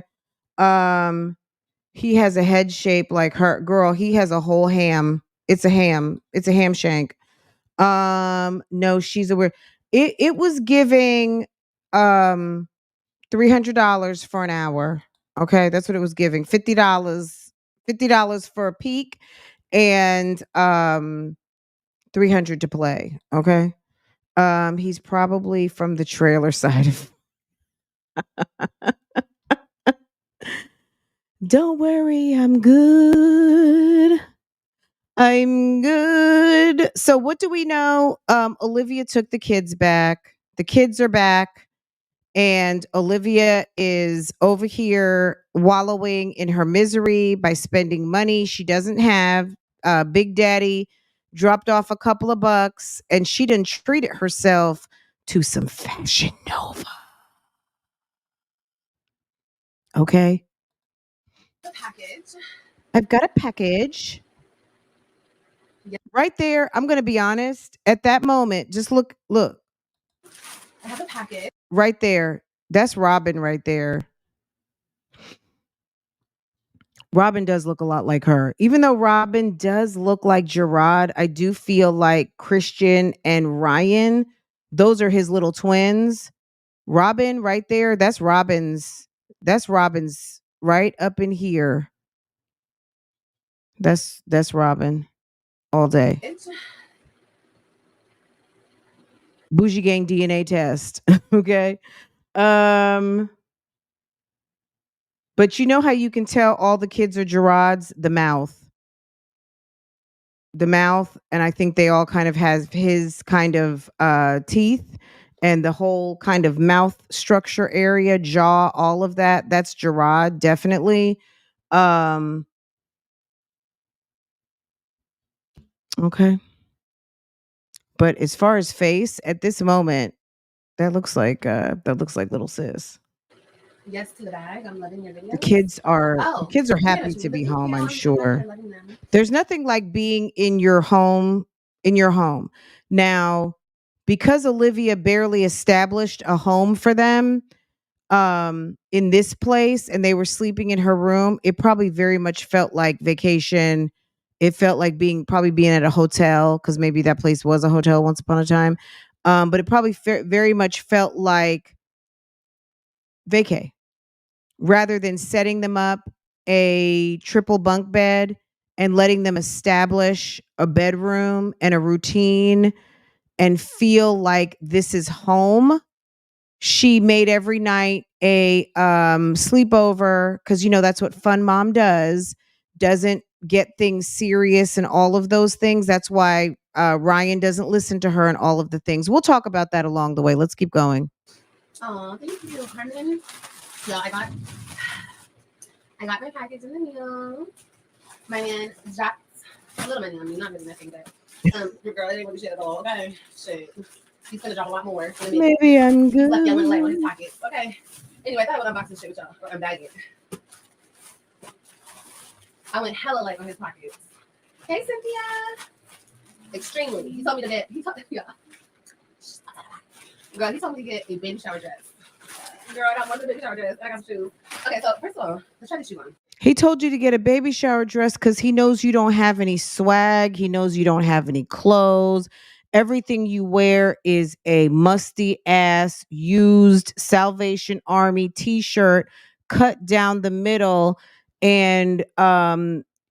He has a head shape like her. Girl, he has a whole ham. It's a ham. It's a ham shank. No, she's a weird. It was giving $300 for an hour. Okay, that's what it was giving. $50 for a peek, and 300 to play. Okay. He's probably from the trailer side of. Don't worry, I'm good. I'm good. So what do we know? Olivia took the kids back. The kids are back, and Olivia is over here wallowing in her misery by spending money she doesn't have. Big Daddy dropped off a couple of bucks, and she done treated herself to some Fashion Nova. Okay. The package. I've got a package. Yep. Right there. I'm going to be honest. At that moment, just look. I have a package. Right there. That's Robin right there. Robin does look a lot like her. Even though Robin does look like Gerard, I do feel like Christian and Ryan, those are his little twins. Robin right there, that's Robin's right up in here. That's Robin all day. Bougie Gang DNA test. Okay. But you know how you can tell all the kids are Gerard's? The mouth. And I think they all kind of have his kind of teeth, and the whole kind of mouth structure area, jaw, all of that. That's Gerard, definitely. Okay. But as far as face at this moment, that looks like little sis. Yes to the bag. I'm loving your video. The kids are happy to be home, I'm sure. There's nothing like being in your home. Now, because Olivia barely established a home for them in this place, and they were sleeping in her room, it probably very much felt like vacation. It felt like being at a hotel, because maybe that place was a hotel once upon a time. But it probably very much felt like vacay, rather than setting them up a triple bunk bed and letting them establish a bedroom and a routine and feel like this is home. She made every night a sleepover, because that's what fun mom does. Doesn't get things serious and all of those things. That's why Ryan doesn't listen to her and all of the things. We'll talk about that along the way. Let's keep going. Oh, thank you, Carmen. So I got my package in the mail. My man dropped a little money on me, not really nothing, but your girl, I didn't want to shit at all. Okay, shit. He's gonna drop a lot more. Maybe I'm good. Left yelling light on his pocket. Okay. Anyway, I thought I would unbox this shit with y'all, or unbag it. I went hella light on his pockets. Hey, Cynthia. Extremely. He told me to get. Girl, he told me to get a baby shower dress. Girl, I got one of the baby shower dress. I got some shoes. Okay, so first of all, let's try the shoe on. He told you to get a baby shower dress because he knows you don't have any swag. He knows you don't have any clothes. Everything you wear is a musty ass used Salvation Army t-shirt cut down the middle, and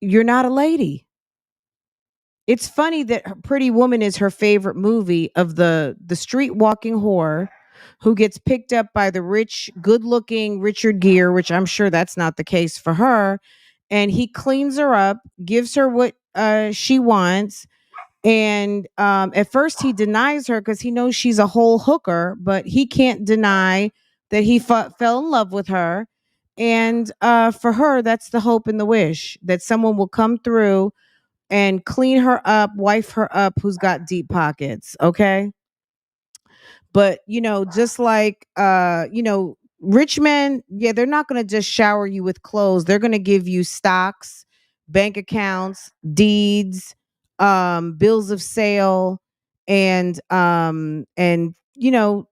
you're not a lady. It's funny that Pretty Woman is her favorite movie of the street walking whore who gets picked up by the rich, good-looking Richard Gere, which I'm sure that's not the case for her, and he cleans her up, gives her what she wants, and at first he denies her because he knows she's a whole hooker, but he can't deny that he fell in love with her. And for her, that's the hope and the wish that someone will come through and clean her up, wife her up, who's got deep pockets. Okay. But, just like, rich men, yeah, they're not going to just shower you with clothes. They're going to give you stocks, bank accounts, deeds, bills of sale, and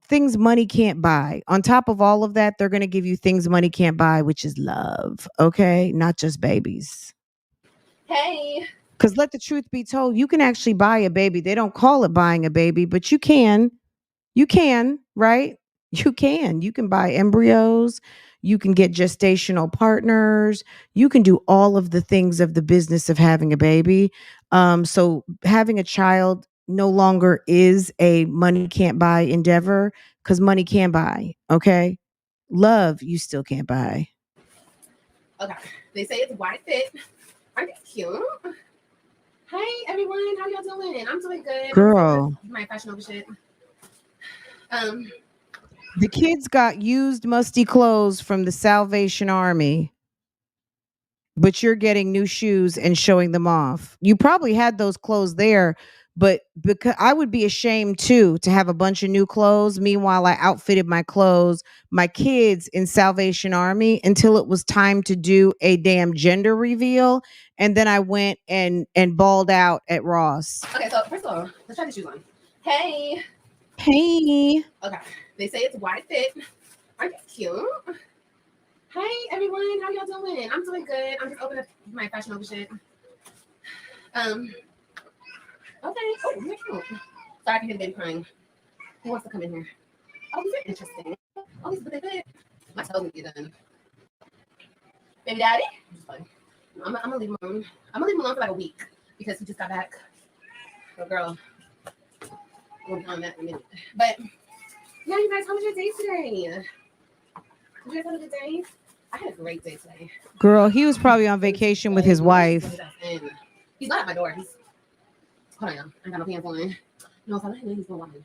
things money can't buy. On top of all of that, they're going to give you things money can't buy, which is love. Okay. Not just babies. Hey. Because let the truth be told, you can actually buy a baby. They don't call it buying a baby, but you can. You can, right? You can. You can buy embryos. You can get gestational partners. You can do all of the things of the business of having a baby. So having a child no longer is a money can't buy endeavor because money can buy. Okay. Love, you still can't buy. Okay. They say it's wide fit. Aren't they cute? Hey everyone, how y'all doing? I'm doing good. Girl. My fashion over shit. The kids got used musty clothes from the Salvation Army, but you're getting new shoes and showing them off. You probably had those clothes there, but because I would be ashamed too to have a bunch of new clothes. Meanwhile, I outfitted my kids in Salvation Army until it was time to do a damn gender reveal, and then I went and balled out at Ross. Okay, so first of all, let's try the shoes on. Hey. Hey. Okay. They say it's wide fit. Aren't they cute? Hey everyone, how y'all doing? I'm doing good. I'm just opening up my fashion over shit. Okay. Oh, you're cute. Sorry, I can hear the baby crying. Who wants to come in here? Oh, these are interesting. Oh, these are they fit. My toes need to get done. Baby daddy? I'm just fine. I'm gonna leave him alone. I'm gonna leave him alone for like a week because he just got back. Oh girl. We'll be on that in a minute. But yeah, you guys, how was your day today? Did you guys have a good day? I had a great day today. Girl, he was probably on vacation with his wife. He's not at my door. Hold on, y'all. I got no pants on. No, if I let him in, he's gonna want me.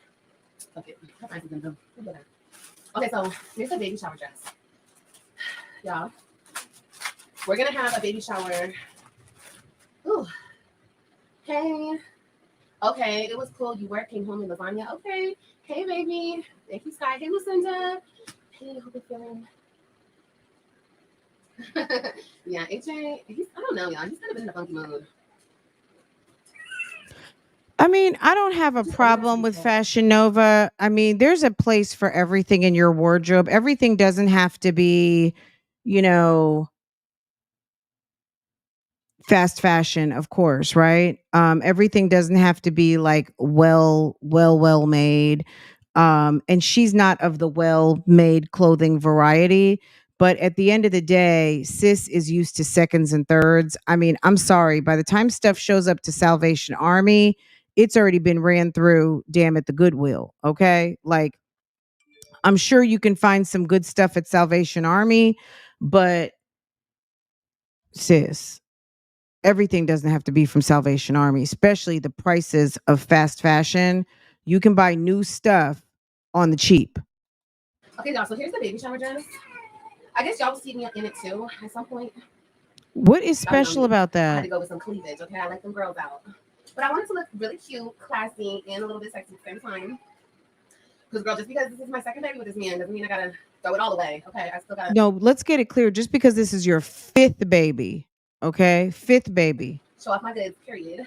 Fuck it. I'll find something to do. We'll do that. Okay, so here's the baby shower dress. Y'all, we're gonna have a baby shower. Ooh. Hey. Okay, it was cool. You working, homie lasagna. Okay. Hey, baby. Thank you, Sky. Hey, Lucinda. Hey, hope you're feeling. Yeah, AJ, I don't know, y'all. He's kind of in a funky mood. I mean, I don't have a problem with Fashion Nova. I mean, there's a place for everything in your wardrobe. Everything doesn't have to be, fast fashion, of course, right? Everything doesn't have to be like well made. And she's not of the well made clothing variety. But at the end of the day, sis is used to seconds and thirds. I mean, I'm sorry. By the time stuff shows up to Salvation Army, it's already been ran through, damn it, the Goodwill. Okay. Like, I'm sure you can find some good stuff at Salvation Army, but sis, everything doesn't have to be from Salvation Army, especially the prices of fast fashion. You can buy new stuff on the cheap. Okay, y'all, so here's the baby shower dress. I guess y'all will see me in it too at some point. What is special about I had that? to go with some cleavage, okay? I like them girls out. But I wanted to look really cute, classy, and a little bit sexy at the same time. Because, girl, just because this is my second baby with this man doesn't mean I gotta throw it all away, okay? I still gotta. No, let's get it clear. Just because this is your fifth baby, okay? Fifth baby. Show off my goods, period.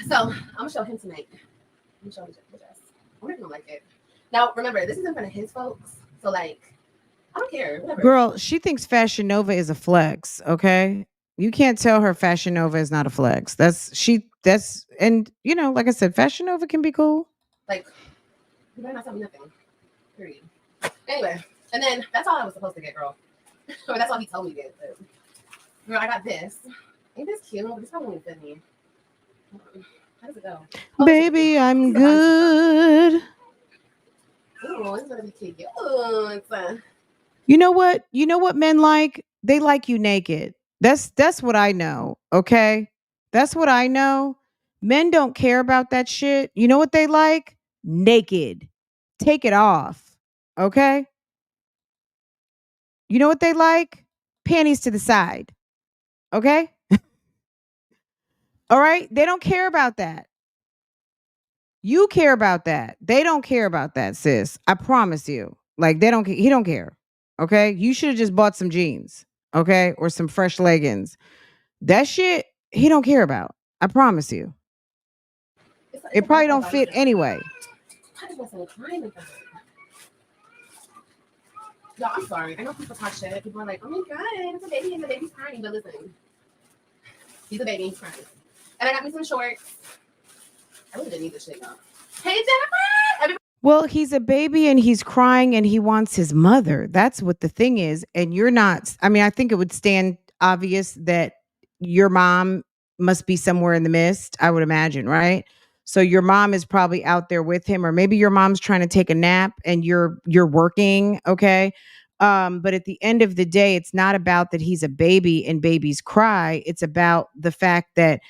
So, I'm gonna show him tonight. Let me show him the dress. I wonder if he'll like it. Now, remember, this is in front of his folks. So, like, I don't care. Whatever. Girl, she thinks Fashion Nova is a flex, okay? You can't tell her Fashion Nova is not a flex. that's, and you know, like I said, Fashion Nova can be cool. Like, you better not tell me nothing. Period. Anyway, and then that's all I was supposed to get, girl. Or that's all he told me to get. But, girl, I got this. Ain't this cute? But this probably won't fit me. How does it go? Oh, Baby, I'm good. Oh, it's gonna be cute. Oh, it's You know what? You know what men like? They like you naked. That's what I know. Okay? That's what I know. Men don't care about that shit. You know what they like? Naked. Take it off. Okay? You know what they like? Panties to the side. Okay? All right? They don't care about that. You care about that. They don't care about that, sis. I promise you. Like they don't he don't care. Okay? You should have just bought some jeans, okay? Or some fresh leggings. That shit he don't care about. I promise you. It probably don't fit anyway. I just wasn't crying about it. Yo, I'm sorry. I know people talk shit. People are like, oh my god, it's a baby and the baby's crying. But listen, he's a baby, he's crying. And I got me some shorts. I really didn't need this shit, y'all. Hey, Jennifer! Well, he's a baby and he's crying and he wants his mother. That's what the thing is. And you're not, I mean, I think it would stand obvious that your mom must be somewhere in the mist, I would imagine, right? So your mom is probably out there with him, or maybe your mom's trying to take a nap and you're working, okay? But at the end of the day, it's not about that he's a baby and babies cry. It's about the fact that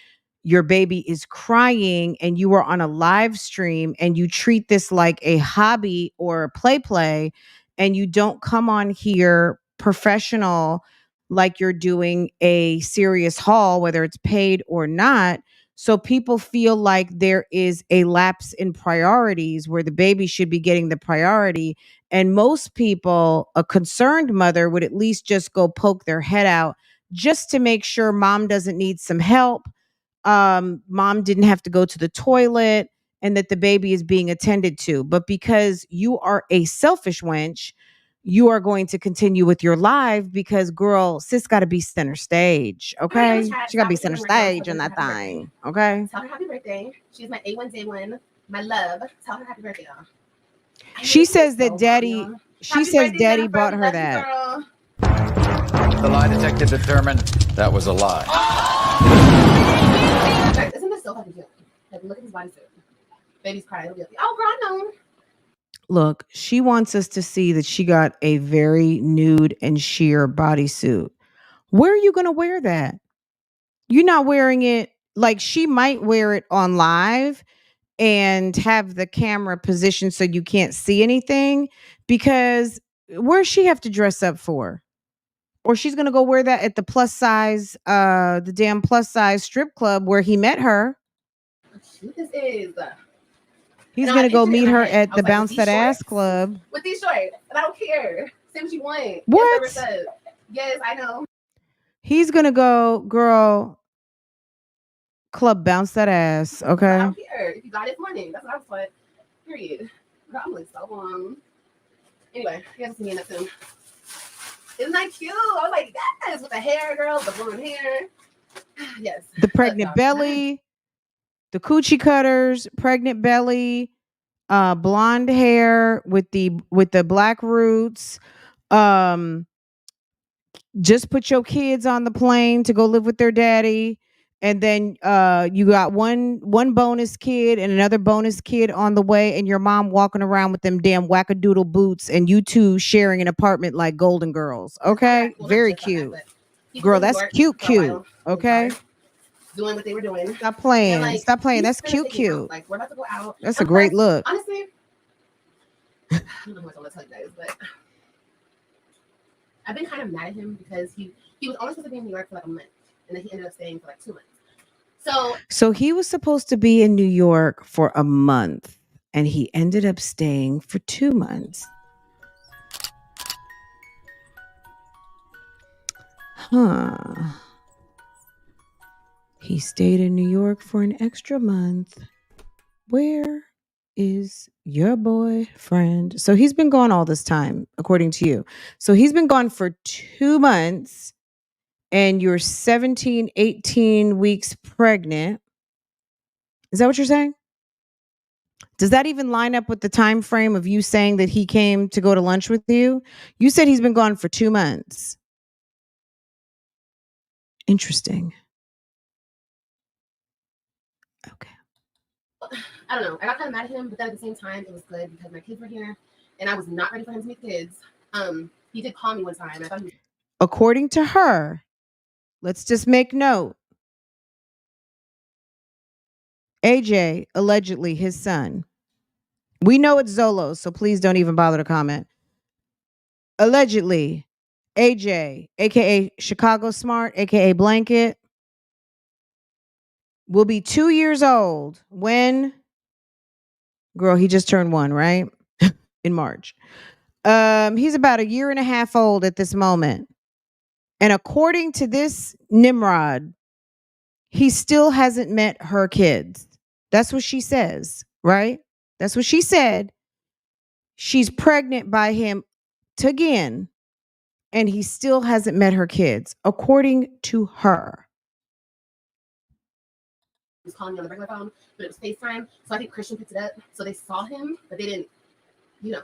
your baby is crying and you are on a live stream and you treat this like a hobby or a play and you don't come on here professional like you're doing a serious haul, whether it's paid or not. So people feel like there is a lapse in priorities where the baby should be getting the priority. And most people, a concerned mother would at least just go poke their head out just to make sure mom doesn't need some help, mom didn't have to go to the toilet, and that the baby is being attended to. But because you are a selfish wench, you are going to continue with your live because, girl, sis got to be center stage. Okay, she got to be center stage in that thing. Okay. Tell her happy birthday. She's my A1 day one. My love. Tell her happy birthday, y'all. She says that daddy. She says daddy bought her that. Girl. The lie detector determined that was a lie. Isn't this so fucking cute? Like, look at his bodysuit. Baby's crying. It'll be like, oh, girl, no. Look, she wants us to see that she got a very nude and sheer bodysuit. Where are you going to wear that? You're not wearing it. Like, she might wear it on live and have the camera positioned so you can't see anything, because where's she have to dress up for? Or she's going to go wear that at the plus size, the damn plus size strip club where he met her. What this is. He's going to go meet her at the Bounce That Ass Club. With these shorts. And I don't care. Say what you want. What? Yes, I know. He's going to go, girl, club Bounce That Ass. Okay. I don't care. If you got his money. That's what I was like. Period. Girl, I'm like so Anyway, you guys see me in that soon. Isn't that cute? I was like, yes, with the hair, girl, the blonde hair. Yes. The pregnant belly, the coochie cutters, pregnant belly, blonde hair with the black roots. Just put your kids on the plane to go live with their daddy. And then you got one bonus kid and another bonus kid on the way, and your mom walking around with them damn wackadoodle boots, and you two sharing an apartment like Golden Girls. Okay, very cute, girl. That's cute. Okay, doing what they were doing. Stop playing. Like, stop playing. That's cute. Like, we're about to go out. That's a great look. Honestly, I don't know what I'm gonna tell you guys, but I've been kind of mad at him because he was only supposed to be in New York for like a month, and then he ended up staying for like 2 months. So he was supposed to be in New York for a month, and he ended up staying for 2 months. Huh. He stayed in New York for an extra month. Where is your boyfriend? So he's been gone all this time, according to you. So he's been gone for 2 months, and you're 17, 18 weeks pregnant. Is that what you're saying? Does that even line up with the time frame of you saying that he came to go to lunch with you? You said he's been gone for 2 months. Interesting. Okay. I don't know. I got kind of mad at him, but then at the same time, it was good because my kids were here, and I was not ready for him to meet kids. He did call me one time. I thought he was. According to her, let's just make note. AJ, allegedly his son. We know it's Zolo, so please don't even bother to comment. Allegedly, AJ, aka Chicago Smart, aka Blanket, will be 2 years old when, girl, he just turned 1, right? In March. He's about a year and a half old at this moment. And according to this Nimrod, he still hasn't met her kids. That's what she says, right? That's what she said. She's pregnant by him again, and he still hasn't met her kids, according to her. He was calling me on the regular phone, but it was FaceTime. So I think Christian picked it up. So they saw him, but they didn't, you know.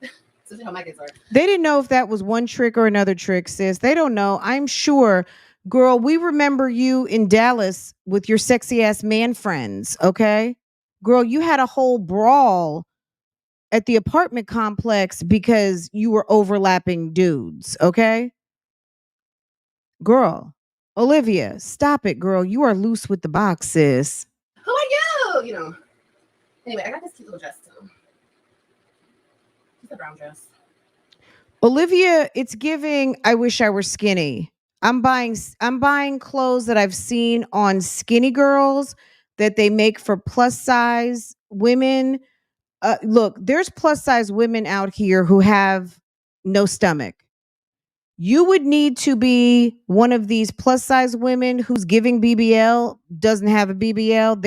So this is how my kids are. They didn't know if that was one trick or another trick, sis. They don't know. I'm sure, girl, we remember you in Dallas with your sexy ass man friends, okay? Girl, you had a whole brawl at the apartment complex because you were overlapping dudes, okay? Girl, Olivia, stop it, girl. You are loose with the box, sis. Who are you? You know. Anyway, I got this cute little dress too. It's a brown dress. Olivia, it's giving I wish I were skinny. I'm buying clothes that I've seen on Skinny Girls that they make for plus size women. Look, there's plus size women out here who have no stomach. You would need to be one of these plus size women who's giving BBL, doesn't have a BBL.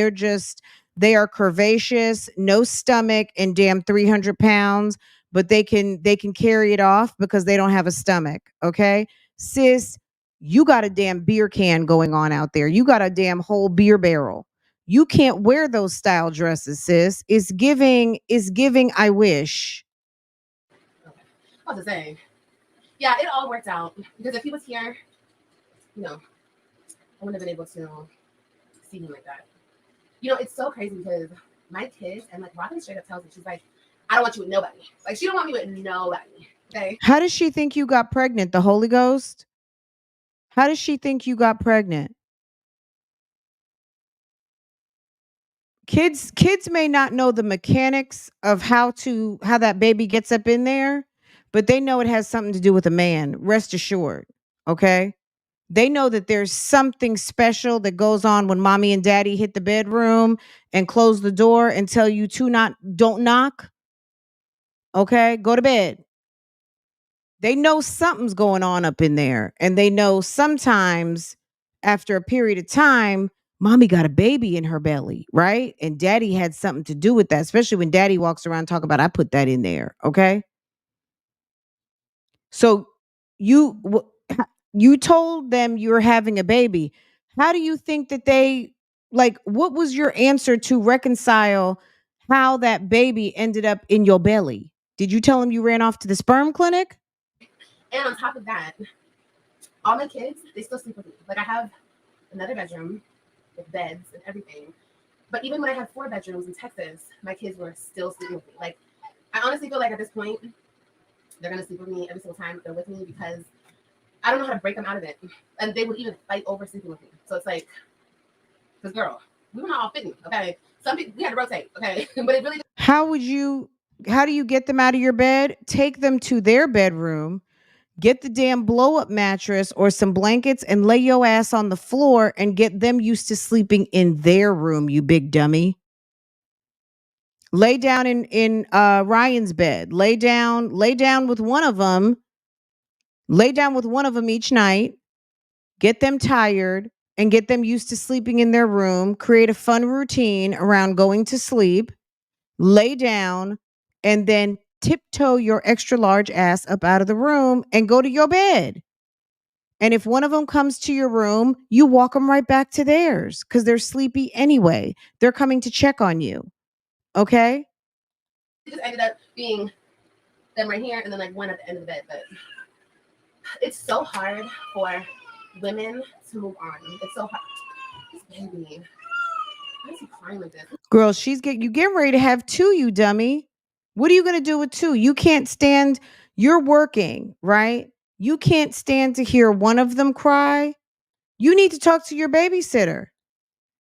They are curvaceous, no stomach, and damn 300 pounds, but they can carry it off because they don't have a stomach. Okay. Sis, you got a damn beer can going on out there. You got a damn whole beer barrel. You can't wear those style dresses, sis. It's giving, I wish. Okay. I was just saying. Yeah, it all worked out because if he was here, you know, I wouldn't have been able to see him like that. You know, it's so crazy because my kids, and like Robin straight up tells me, she's like, I don't want you with nobody. Like, she don't want me with nobody. Okay. How does she think you got pregnant? The Holy Ghost? How does she think you got pregnant? Kids may not know the mechanics of how that baby gets up in there, but they know it has something to do with a man. Rest assured. Okay? They know that there's something special that goes on when mommy and daddy hit the bedroom and close the door and tell you to don't knock. Okay? Go to bed. They know something's going on up in there. And they know sometimes after a period of time, mommy got a baby in her belly, right? And daddy had something to do with that, especially when daddy walks around talking about, I put that in there. Okay. So you told them you were having a baby. How do you think that what was your answer to reconcile how that baby ended up in your belly? Did you tell him you ran off to the sperm clinic? And on top of that, all my kids, they still sleep with me. Like, I have another bedroom with beds and everything. But even when I had 4 bedrooms in Texas, my kids were still sleeping with me. Like, I honestly feel like at this point, they're going to sleep with me every single time they're with me because I don't know how to break them out of it. And they would even fight over sleeping with me. So it's like, because girl, we were not all fitting, okay? Some people, we had to rotate, okay? But it really... How do you get them out of your bed? Take them to their bedroom, get the damn blow up mattress or some blankets and lay your ass on the floor and get them used to sleeping in their room, you big dummy. Lay down in Ryan's bed. Lay down with one of them. Lay down with one of them each night. Get them tired and get them used to sleeping in their room. Create a fun routine around going to sleep. Lay down and then tiptoe your extra large ass up out of the room and go to your bed. And if one of them comes to your room, you walk them right back to theirs because they're sleepy anyway. They're coming to check on you. Okay? It just ended up being them right here and then like one at the end of the bed. But it's so hard for women to move on. It's so hard. This baby. Why is he crying like this? Girl, you getting ready to have two, you dummy. What are you gonna do with two? You can't stand, you're working, right? You can't stand to hear one of them cry. You need to talk to your babysitter.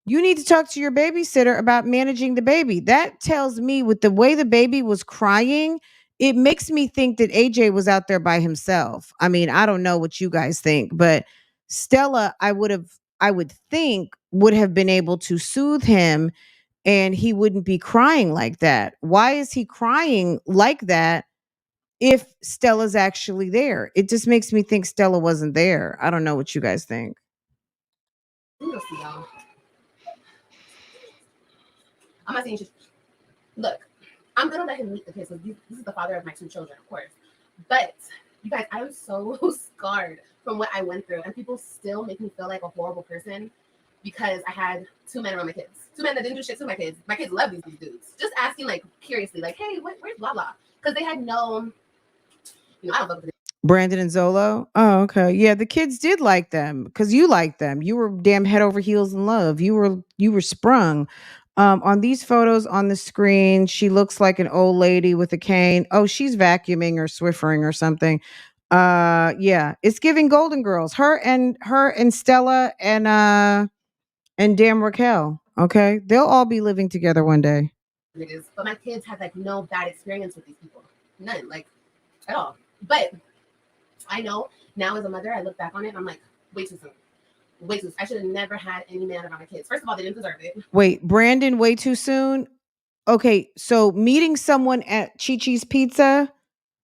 You need to talk to your babysitter about managing the baby. That tells me with the way the baby was crying, it makes me think that AJ was out there by himself. I mean, I don't know what you guys think, but Stella, I would think would have been able to soothe him and he wouldn't be crying like that. Why is he crying like that if Stella's actually there? It just makes me think Stella wasn't there. I don't know what you guys think. We'll see, y'all. I'm not saying you should. Look, I'm gonna let him meet the kids. This is the father of my two children, of course. But you guys, I am so scarred from what I went through, and people still make me feel like a horrible person because I had two men around my kids. Two men that didn't do shit to my kids. My kids love these dudes. Just asking like curiously, like, hey, where's blah blah? Because they had no, I don't know. Brandon and Zolo? Oh, okay. Yeah, the kids did like them because you liked them. You were damn head over heels in love. You were sprung. On these photos on the screen, she looks like an old lady with a cane. Oh, she's vacuuming or swiffering or something. Yeah, it's giving Golden Girls. Her and Stella and damn Raquel. Okay, they'll all be living together one day. But my kids had like no bad experience with these people, none, like at all. But I know now as a mother, I look back on it and I'm like, way too soon. Way too soon. I should have never had any man around my kids. First of all, they didn't deserve it. Wait, Brandon, way too soon? Okay, so meeting someone at Chi-Chi's Pizza,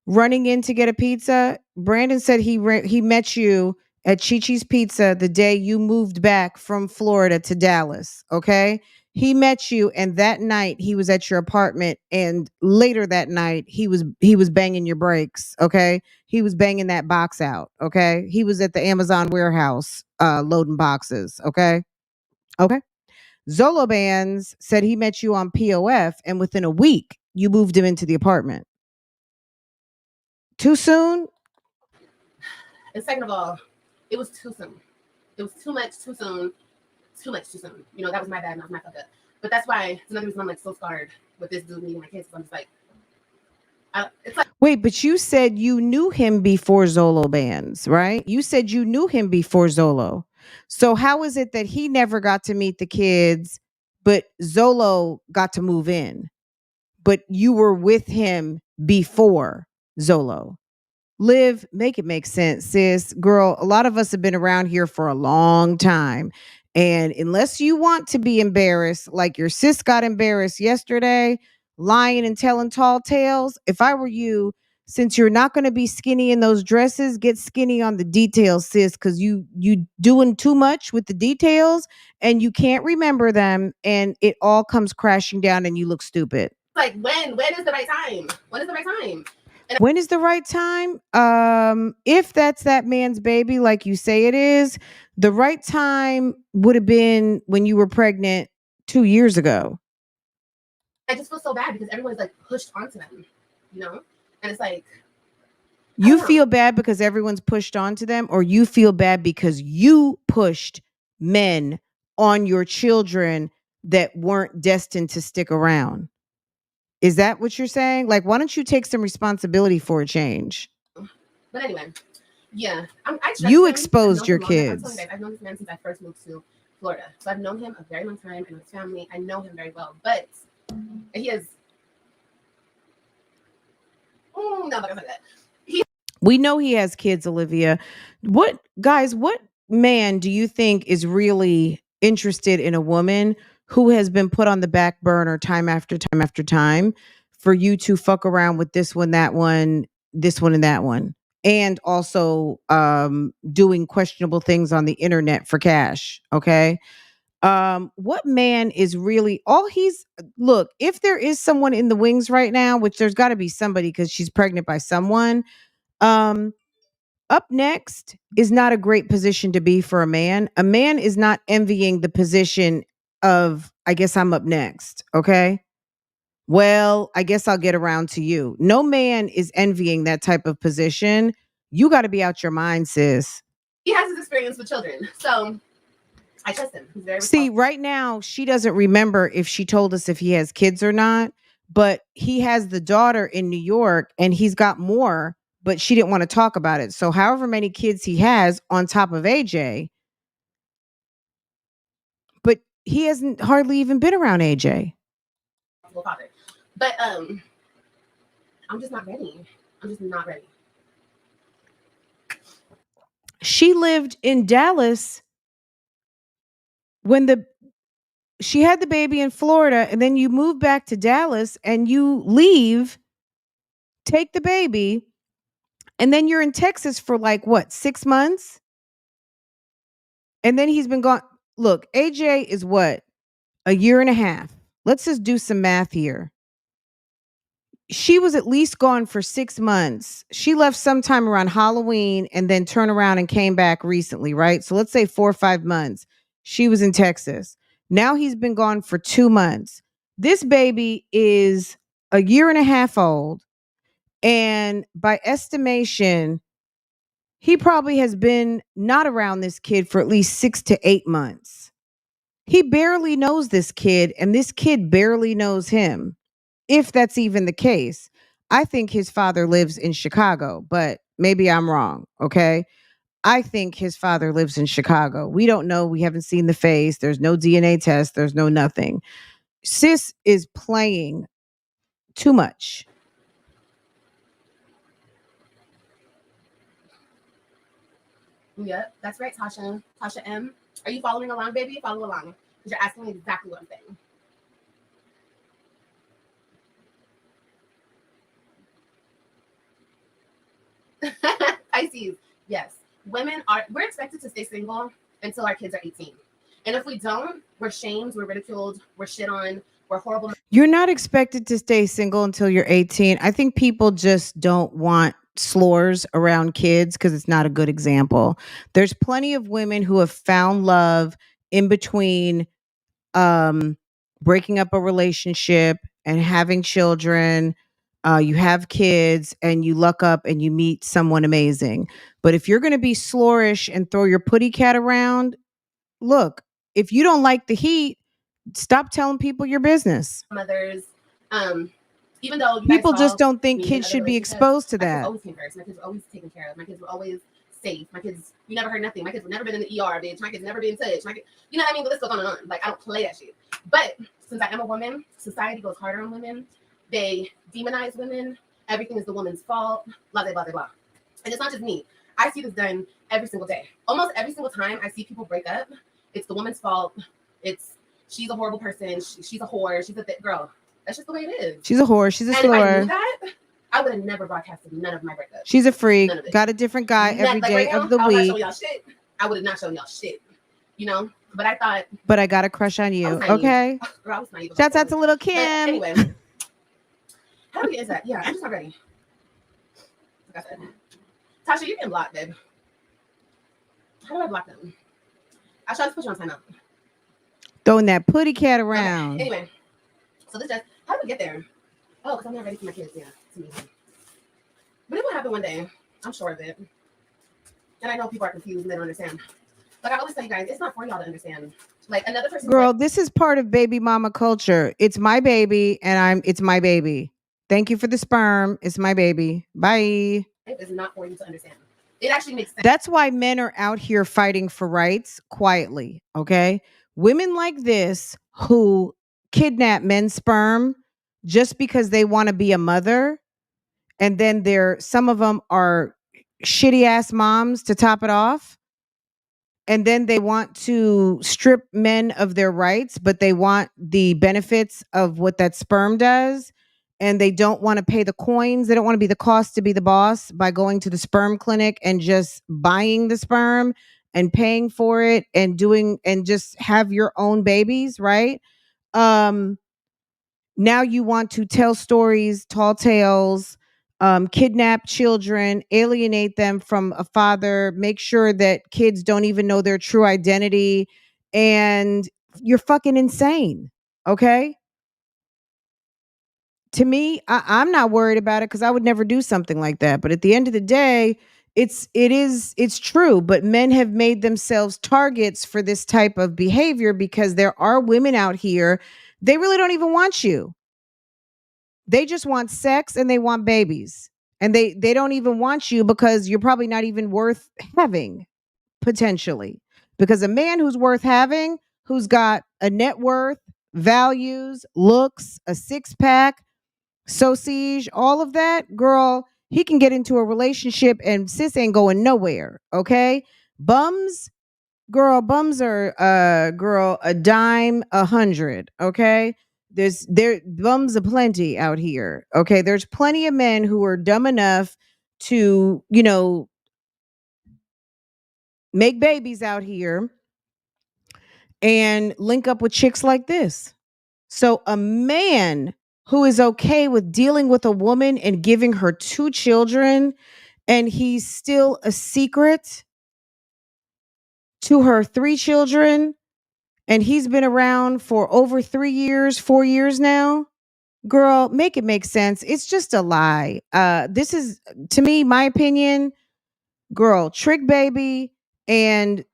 running in to get a pizza, Brandon said he met you at Chi-Chi's Pizza the day you moved back from Florida to Dallas, okay? He met you and that night he was at your apartment and later that night he was banging your brakes, okay? He was banging that box out, okay? He was at the Amazon warehouse loading boxes, okay? Okay. Zolo Bands said he met you on POF and within a week you moved him into the apartment. Too soon? And second of all, it was too soon. It was too much too soon. Too much too soon. That was my bad. That was my fuck up. But that's why it's another reason I'm like so scarred with this dude meeting my kids. I'm just like, it's like. Wait, but you said you knew him before Zolo Bands, right? You said you knew him before Zolo. So how is it that he never got to meet the kids, but Zolo got to move in? But you were with him before Zolo. Liv, make it make sense, sis. Girl, a lot of us have been around here for a long time. And unless you want to be embarrassed, like your sis got embarrassed yesterday, lying and telling tall tales, if I were you, since you're not going to be skinny in those dresses, get skinny on the details, sis, because you doing too much with the details and you can't remember them and it all comes crashing down and you look stupid. Like when is the right time? When is the right time? When is the right time? If that's that man's baby, like you say it is, the right time would have been when you were pregnant 2 years ago. I just feel so bad because everyone's like pushed onto them, and it's like. You feel bad because everyone's pushed onto them, or you feel bad because you pushed men on your children that weren't destined to stick around? Is that what you're saying? Like, why don't you take some responsibility for a change? But anyway, yeah. You exposed your kids. I've known this man since I first moved to Florida. So I've known him a very long time. I know his family. I know him very well. But he is... no, I'm not going to say that. We know he has kids, Olivia. What man do you think is really interested in a woman who has been put on the back burner time after time after time for you to fuck around with this one, that one, this one, and that one, and also doing questionable things on the internet for cash? Okay. What man is really look, if there is someone in the wings right now, which there's got to be somebody because she's pregnant by someone, Up next is not a great position to be for a man. A man is not envying the position of, I guess I'm up next. Okay. Well, I guess I'll get around to you. No man is envying that type of position. You got to be out your mind, sis. He has his experience with children, so I trust him. He's very See, responsible. right now, she doesn't remember if she told us if he has kids or not, but he has the daughter in New York and he's got more, but she didn't want to talk about it. So, however many kids he has on top of AJ, but he hasn't hardly even been around AJ. Father. But I'm just not ready. I'm just not ready. She lived in Dallas when she had the baby in Florida, and then you move back to Dallas and you leave, take the baby, and then you're in Texas for like what, 6 months? And then he's been gone. Look, AJ is what? A year and a half. Let's just do some math here. She was at least gone for 6 months. She left sometime around Halloween and then turned around and came back recently, right? So let's say 4 or 5 months. She was in Texas. Now he's been gone for 2 months. This baby is a year and a half old. And by estimation, he probably has been not around this kid for at least 6 to 8 months. He barely knows this kid, and this kid barely knows him, if that's even the case. I think his father lives in Chicago, but maybe I'm wrong, okay? I think his father lives in Chicago. We don't know. We haven't seen the face. There's no DNA test. There's no nothing. Sis is playing too much. Yep, that's right, Tasha. Tasha M. Are you following along, baby? Follow along. Because you're asking me exactly what I'm saying. Pisces, yes. We're expected to stay single until our kids are 18. And if we don't, we're shamed, we're ridiculed, we're shit on, we're horrible. You're not expected to stay single until you're 18. I think people just don't want slurs around kids because it's not a good example. There's plenty of women who have found love in between breaking up a relationship and having children. You have kids and you luck up and you meet someone amazing. But if you're going to be slorish and throw your putty cat around, look, if you don't like the heat, stop telling people your business. Mothers, even though people just don't think kids should be exposed to that. My kids always came first. My kids were always taken care of. My kids were always safe. My kids, we never heard nothing. My kids have never been in the ER, bitch. My kids never been touched. You know what I mean? The list goes on and on. Like, I don't play that shit. But since I am a woman, society goes harder on women. They demonize women. Everything is the woman's fault. Blah, blah, blah, blah, blah. And it's not just me. I see this done every single day. Almost every single time I see people break up, it's the woman's fault. She's a horrible person. She's a whore. She's a thick girl. That's just the way it is. She's a whore. She's a slur. If I knew that, I would have never broadcasted none of my breakups. She's a freak. Got a different guy every day right now, of the week. I would have not shown y'all shit. You know? But I thought. But I got a crush on you. Okay. Girl, I was naive. Shouts out to little Kim. But anyway. How do we get into that? Yeah, I'm just not ready. Like I said. Tasha, you're getting blocked, babe. How do I block them? I tried to put you on timeout. Throwing that putty cat around. Okay. Anyway, so this just, how did we get there? Oh, because I'm not ready for my kids, yeah, to meet him. But it will happen one day. I'm sure of it. And I know people are confused and they don't understand. Like I always tell you guys, it's not for y'all to understand. Like another person. Girl, this is part of baby mama culture. It's my baby and it's my baby. Thank you for the sperm. It's my baby. Bye. It is not for you to understand. It actually makes sense. That's why men are out here fighting for rights quietly, okay? Women like this who kidnap men's sperm just because they want to be a mother, and then some of them are shitty ass moms to top it off, and then they want to strip men of their rights, but they want the benefits of what that sperm does, and they don't want to pay the coins. They don't want to be the cost to be the boss by going to the sperm clinic and just buying the sperm and paying for it and just have your own babies, right? Now you want to tell stories, tall tales kidnap children, alienate them from a father, make sure that kids don't even know their true identity, and you're fucking insane. Okay? To me, I'm not worried about it because I would never do something like that. But at the end of the day, it's true. But men have made themselves targets for this type of behavior because there are women out here, they really don't even want you. They just want sex and they want babies. And they don't even want you because you're probably not even worth having, potentially. Because a man who's worth having, who's got a net worth, values, looks, a six pack, sausage, all of that, girl, he can get into a relationship and sis ain't going nowhere. Okay. Bums, girl, bums are girl, a dime, 100. Okay. There bums aplenty out here. Okay. There's plenty of men who are dumb enough to, make babies out here and link up with chicks like this. So a man who is okay with dealing with a woman and giving her 2 children, and he's still a secret to her 3 children, and he's been around for over 3 years, 4 years now. Girl, make it make sense. It's just a lie. This is, to me, my opinion, girl, trick baby and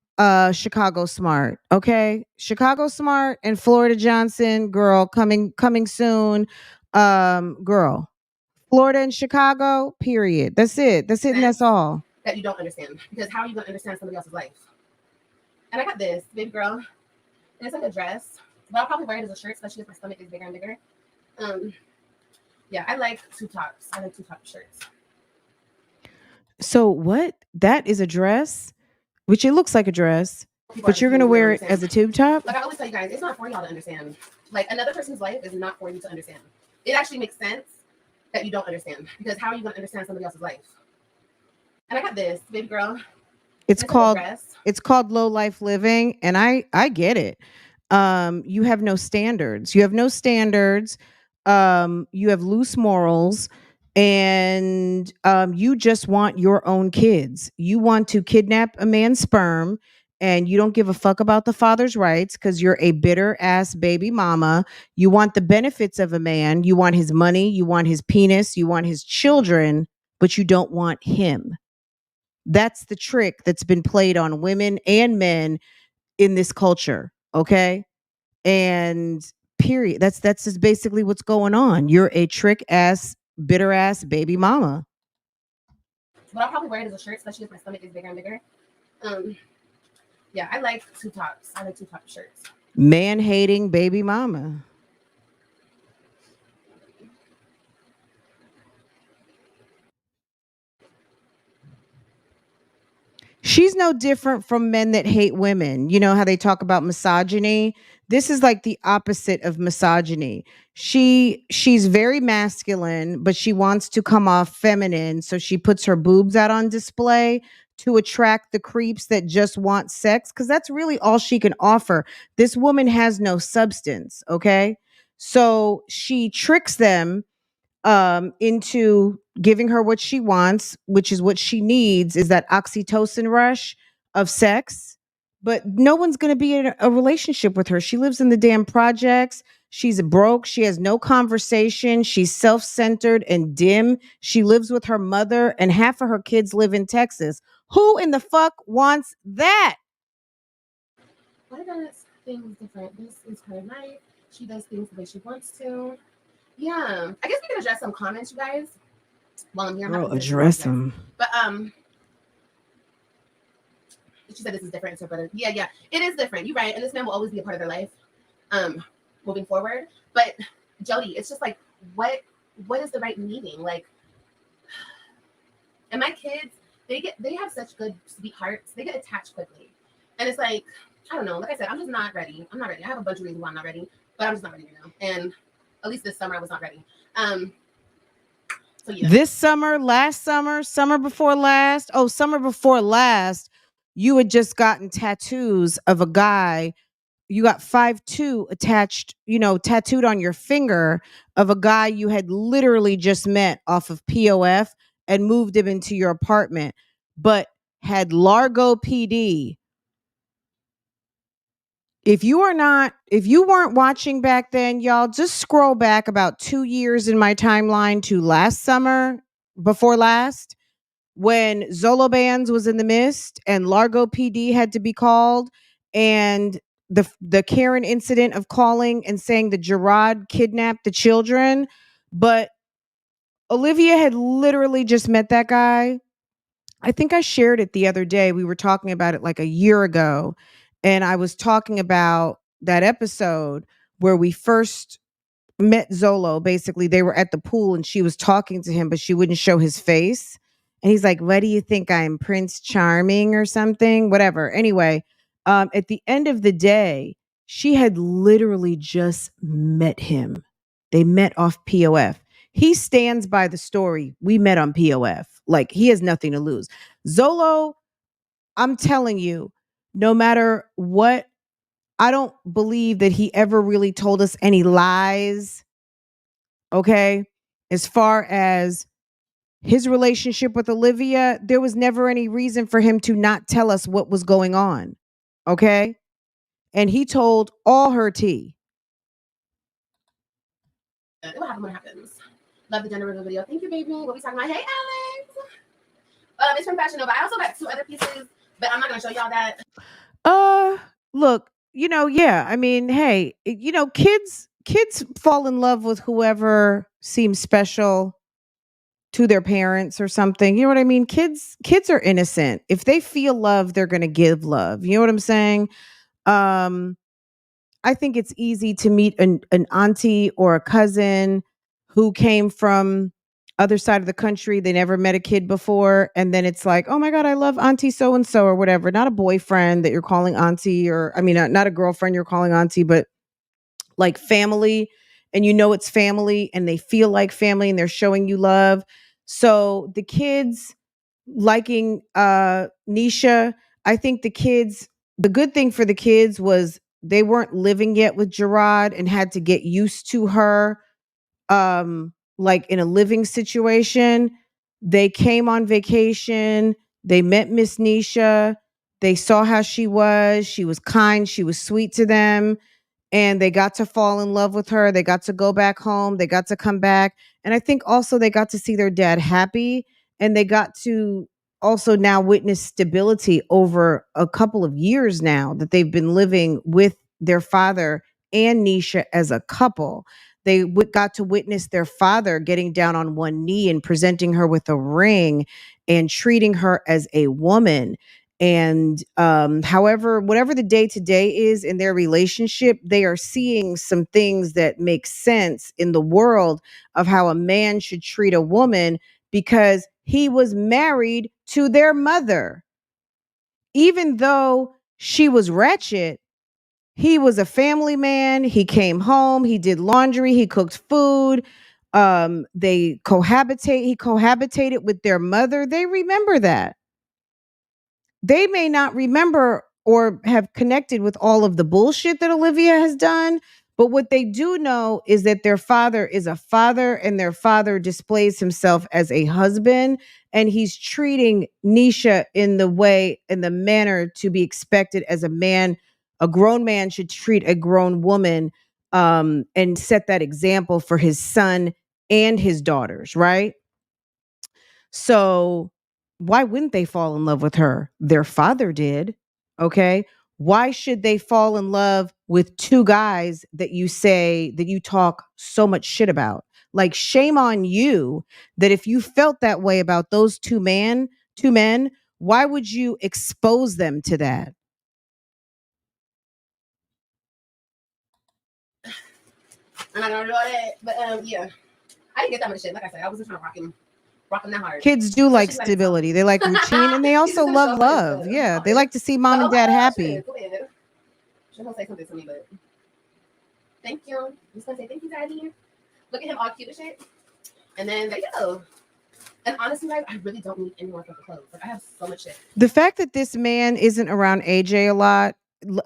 Chicago Smart. Okay? Chicago Smart and Florida Johnson, girl, coming soon. Girl. Florida and Chicago, period. That's it. That's it and that's all. That you don't understand. Because how are you gonna understand somebody else's life? And I got this, baby girl. And it's like a dress. But I'll probably wear it as a shirt, especially if my stomach is bigger and bigger. Yeah, I like tube tops. I like tube top shirts. So what? That is a dress, which it looks like a dress, but you're gonna wear it as a tube top? Like I always tell you guys, it's not for y'all to understand. Like another person's life is not for you to understand. It actually makes sense that you don't understand. Because how are you gonna understand somebody else's life? And I got this, baby girl. It's called low life living, and I get it. You have no standards. You have no standards. You have loose morals, and you just want your own kids. You want to kidnap a man's sperm, and you don't give a fuck about the father's rights because you're a bitter ass baby mama. You want the benefits of a man. You want his money. You want his penis. You want his children, but you don't want him. That's the trick that's been played on women and men in this culture. Okay. And period. That's just basically what's going on. You're a trick ass, bitter ass baby mama. But I'll probably wear it as a shirt, especially if my stomach is bigger and bigger. Yeah, I like tube tops. I like tube top shirts. Man hating baby mama. She's no different from men that hate women. You know how they talk about misogyny? This is like the opposite of misogyny. She's very masculine, but she wants to come off feminine, so she puts her boobs out on display to attract the creeps that just want sex cuz that's really all she can offer. This woman has no substance, okay? So she tricks them into giving her what she wants, which is what she needs, is that oxytocin rush of sex. But no one's going to be in a relationship with her. She lives in the damn projects. She's broke. She has no conversation. She's self-centered and dim. She lives with her mother, and half of her kids live in Texas. Who in the fuck wants that? What does things different? This is her life. She does things the way she wants to. Yeah, I guess we can address some comments, you guys. While I'm here, Girl, address them. But she said this is different. So, brother, yeah, it is different. You're right, and this man will always be a part of their life, moving forward. But Jody, it's just like, what is the right meaning? Like, and my kids, they have such good sweethearts. They get attached quickly, and it's like, I don't know. Like I said, I'm just not ready. I'm not ready. I have a bunch of reasons why I'm not ready, but I'm just not ready right now. And at least this summer I was not ready. So yeah. This summer, last summer, summer before last. Oh, summer before last, you had just gotten tattoos of a guy, you got 5'2" attached, tattooed on your finger of a guy you had literally just met off of POF and moved him into your apartment, but had Largo PD. If you weren't watching back then, y'all, just scroll back about 2 years in my timeline to last summer, before last, when Zolo Bands was in the mist and Largo PD had to be called, and the Karen incident of calling and saying that Gerard kidnapped the children. But Olivia had literally just met that guy. I think I shared it the other day. We were talking about it like a year ago. And I was talking about that episode where we first met Zolo. Basically, they were at the pool and she was talking to him, but she wouldn't show his face. And he's like, "What do you think? I'm Prince Charming or something?" Whatever. Anyway, at the end of the day, she had literally just met him. They met off POF. He stands by the story. We met on POF. Like, he has nothing to lose. Zolo, I'm telling you, no matter what, I don't believe that he ever really told us any lies. Okay. As far as his relationship with Olivia, there was never any reason for him to not tell us what was going on. Okay. And he told all her tea. It will happen when it happens. Love the gender reveal video. Thank you, baby. What we talking about? Hey, Alex. It's from Fashion Nova. I also got 2 other pieces, but I'm not going to show y'all that. Look, yeah. I mean, hey, kids fall in love with whoever seems special to their parents or something. You know what I mean? Kids are innocent. If they feel love, they're going to give love. You know what I'm saying? I think it's easy to meet an auntie or a cousin who came from other side of the country. They never met a kid before. And then it's like, "Oh my God, I love auntie so-and-so," or whatever. Not a boyfriend that you're calling auntie, or, I mean, not a girlfriend you're calling auntie, but like family. And it's family and they feel like family and they're showing you love. So the kids liking Nisha, I think the good thing for the kids was they weren't living yet with Gerard and had to get used to her like in a living situation. They came on vacation, they met Miss Nisha, they saw how she was kind, she was sweet to them, and they got to fall in love with her. They got to go back home. They got to come back. And I think also they got to see their dad happy, and they got to also now witness stability over a couple of years now that they've been living with their father and Nisha as a couple. They got to witness their father getting down on one knee and presenting her with a ring and treating her as a woman. And whatever the day to day is in their relationship, they are seeing some things that make sense in the world of how a man should treat a woman, because he was married to their mother. Even though she was wretched, he was a family man. He came home, he did laundry, he cooked food. He cohabitated with their mother. They remember that. They may not remember or have connected with all of the bullshit that Olivia has done, but what they do know is that their father is a father, and their father displays himself as a husband, and he's treating Nisha in the manner to be expected as a man. A grown man should treat a grown woman, and set that example for his son and his daughters, right? So why wouldn't they fall in love with her? Their father did. Okay. Why should they fall in love with 2 guys that you talk so much shit about? Like, shame on you that if you felt that way about those two men, why would you expose them to that? I'm not gonna do all that, but yeah, I didn't get that much shit. Like I said, I was just trying to rock them that hard. Kids do like stability. They like routine, and they also love love. Yeah, they like to see mom and dad happy. She's gonna say something to me, but thank you. I'm just gonna say thank you, Daddy. Look at him all cute and shit. And then there you go. And honestly, like, I really don't need any more fucking clothes. Like, I have so much shit. The fact that this man isn't around AJ a lot,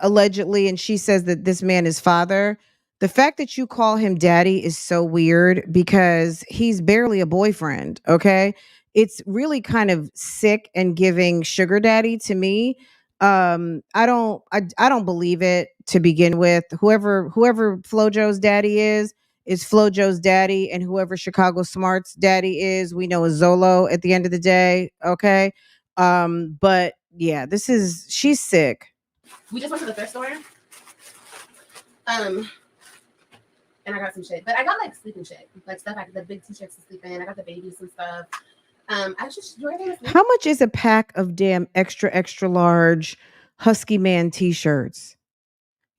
allegedly, and she says that this man is father. The fact that you call him daddy is so weird because he's barely a boyfriend. Okay. It's really kind of sick and giving sugar daddy to me. I don't believe it to begin with. Whoever Flojo's daddy is Flojo's daddy, and whoever Chicago Smart's daddy is, we know is Zolo at the end of the day. Okay. But yeah, she's sick. We just went to the thrift store. And I got some shit. But I got like sleeping shit. Like stuff like the big t-shirts to sleep in. I got the babies and stuff. How much is a pack of damn extra large Husky Man t-shirts?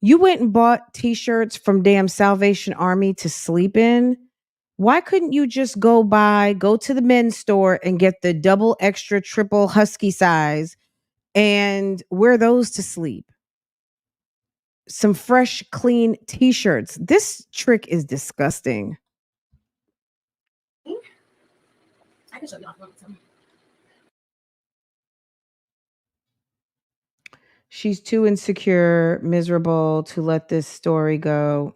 You went and bought t-shirts from damn Salvation Army to sleep in? Why couldn't you just go to the men's store and get the double extra triple Husky size and wear those to sleep? Some fresh, clean t-shirts. This trick is disgusting. I can show you off some. She's too insecure, miserable to let this story go.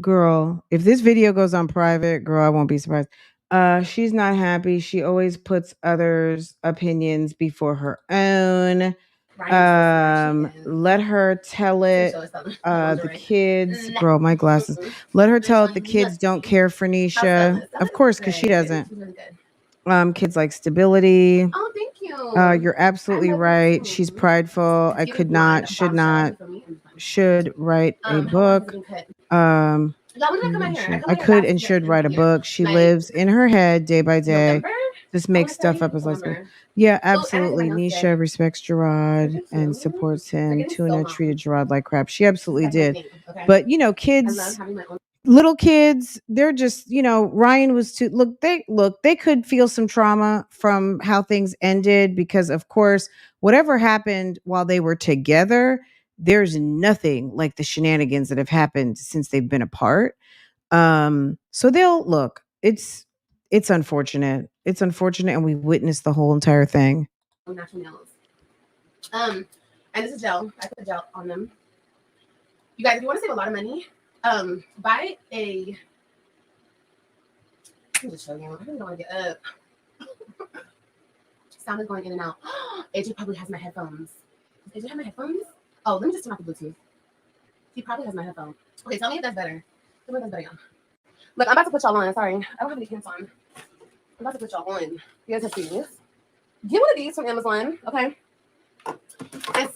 Girl, if this video goes on private, girl, I won't be surprised. She's not happy. She always puts others' opinions before her own. Let her tell it. The kids, girl, my glasses. Let her tell it. The kids don't care for Nisha, of course, because she doesn't. Kids like stability. Oh, thank you. You're absolutely right. She's prideful. I could not, should write a book. I could and should write a book. She lives in her head day by day. Just makes stuff up as like, yeah, absolutely. Nisha respects Gerard and supports him. Tuna treated Gerard like crap. She absolutely did. But kids, little kids, they're just, Ryan was too they could feel some trauma from how things ended because of course, whatever happened while they were together, there's nothing like the shenanigans that have happened since they've been apart. So they'll look, it's unfortunate. It's unfortunate, and we witnessed the whole entire thing. Natural nails. And this is gel. I put gel on them. You guys, if you want to save a lot of money, buy a. Let me just show you. I really don't want to get up. Sound is going in and out. AJ probably has my headphones. Does AJ have my headphones? Oh, let me just turn off the Bluetooth. He probably has my headphones. Okay, tell me if that's better. Tell me if that's better, y'all. Look, I'm about to put y'all on. Sorry, I don't have any pants on. I'm about to put y'all on. You guys have seen this. Get one of these from Amazon, okay? And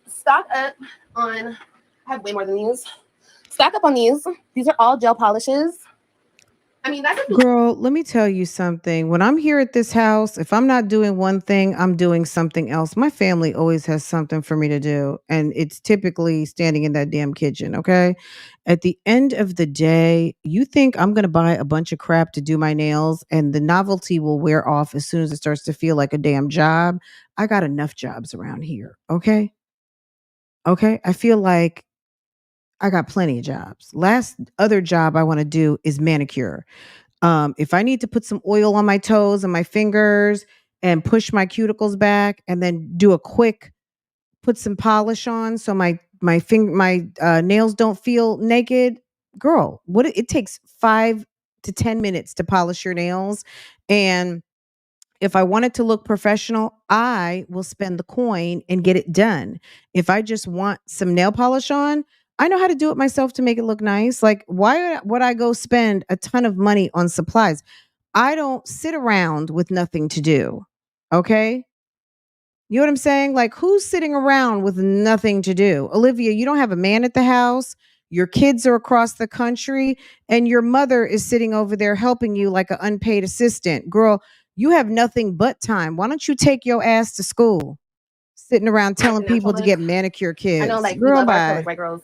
stock up on. I have way more than these. Stock up on these. These are all gel polishes. I mean, that's girl, let me tell you something. When I'm here at this house, if I'm not doing one thing, I'm doing something else. My family always has something for me to do, and it's typically standing in that damn kitchen, okay? At the end of the day, you think I'm going to buy a bunch of crap to do my nails and the novelty will wear off as soon as it starts to feel like a damn job? I got enough jobs around here, okay? Okay? I feel like I got plenty of jobs. Last other job I want to do is manicure. If I need to put some oil on my toes and my fingers and push my cuticles back and then do a quick put some polish on so my nails don't feel naked, girl, it takes 5 to 10 minutes to polish your nails. And if I want it to look professional, I will spend the coin and get it done. If I just want some nail polish on, I know how to do it myself to make it look nice. Like, why would I go spend a ton of money on supplies? I don't sit around with nothing to do. Okay? You know what I'm saying? Like, who's sitting around with nothing to do? Olivia, you don't have a man at the house. Your kids are across the country, and your mother is sitting over there helping you like an unpaid assistant. Girl, you have nothing but time. Why don't you take your ass to school? Sitting around telling people to get manicure kids. I know, like, girl, we love bye. our colors, right, girls?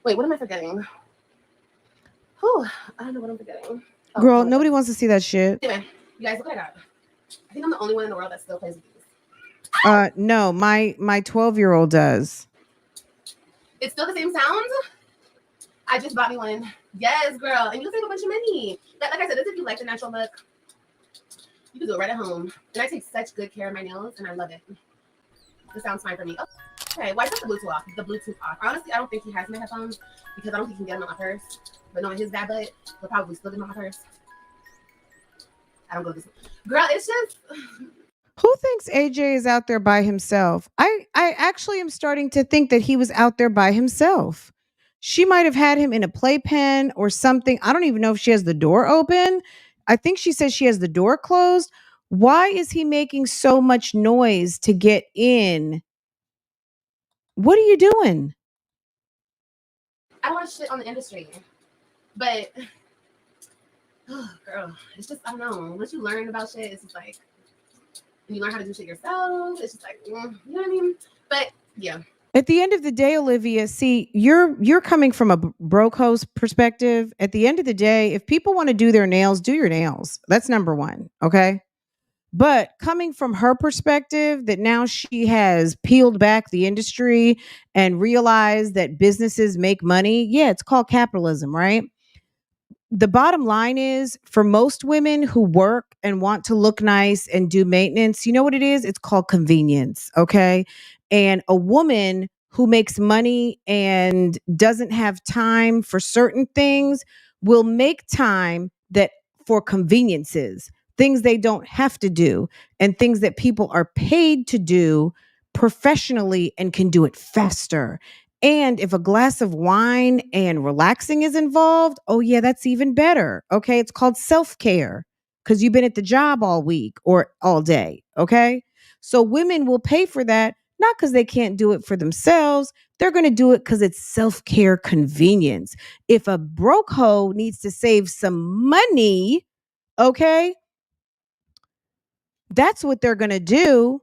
Wait, what am I forgetting? Whew, I don't know what I'm forgetting. Oh, girl, nobody wants to see that shit. Anyway, you guys, look what I got. I think I'm the only one in the world that still plays with these. No, my 12-year-old does. It's still the same sound. I just bought me one. Yes, girl, and you'll save a bunch of money. Like I said, this if you like the natural look. You can do it right at home. And I take such good care of my nails, and I love it. This sounds fine for me. Oh. Okay, why is the Bluetooth off? The Bluetooth off. Honestly, I don't think he has my headphones because I don't think he can get them out my purse. But knowing his bad butt, he'll probably still get them out my purse. I don't go this way. Girl, it's just Who thinks AJ is out there by himself? I actually am starting to think that he was out there by himself. She might have had him in a playpen or something. I don't even know if she has the door open. I think she says she has the door closed. Why is he making so much noise to get in? What are you doing? I don't want to shit on the industry, but girl, it's just I don't know. Once you learn about shit, it's just like and you learn how to do shit yourself. It's just like you know what I mean. But yeah. At the end of the day, Olivia, see, you're coming from a broke host perspective. At the end of the day, if people want to do their nails, do your nails. That's number one. Okay. But coming from her perspective, that now she has peeled back the industry and realized that businesses make money. Yeah, it's called capitalism, right? The bottom line is for most women who work and want to look nice and do maintenance, you know what it is? It's called convenience. Okay. And a woman who makes money and doesn't have time for certain things will make time that for conveniences, things they don't have to do, and things that people are paid to do professionally and can do it faster. And if a glass of wine and relaxing is involved, oh, yeah, that's even better. Okay. It's called self care because you've been at the job all week or all day. Okay. So women will pay for that, not because they can't do it for themselves. They're going to do it because it's self care convenience. If a broke hoe needs to save some money, okay, that's what they're going to do.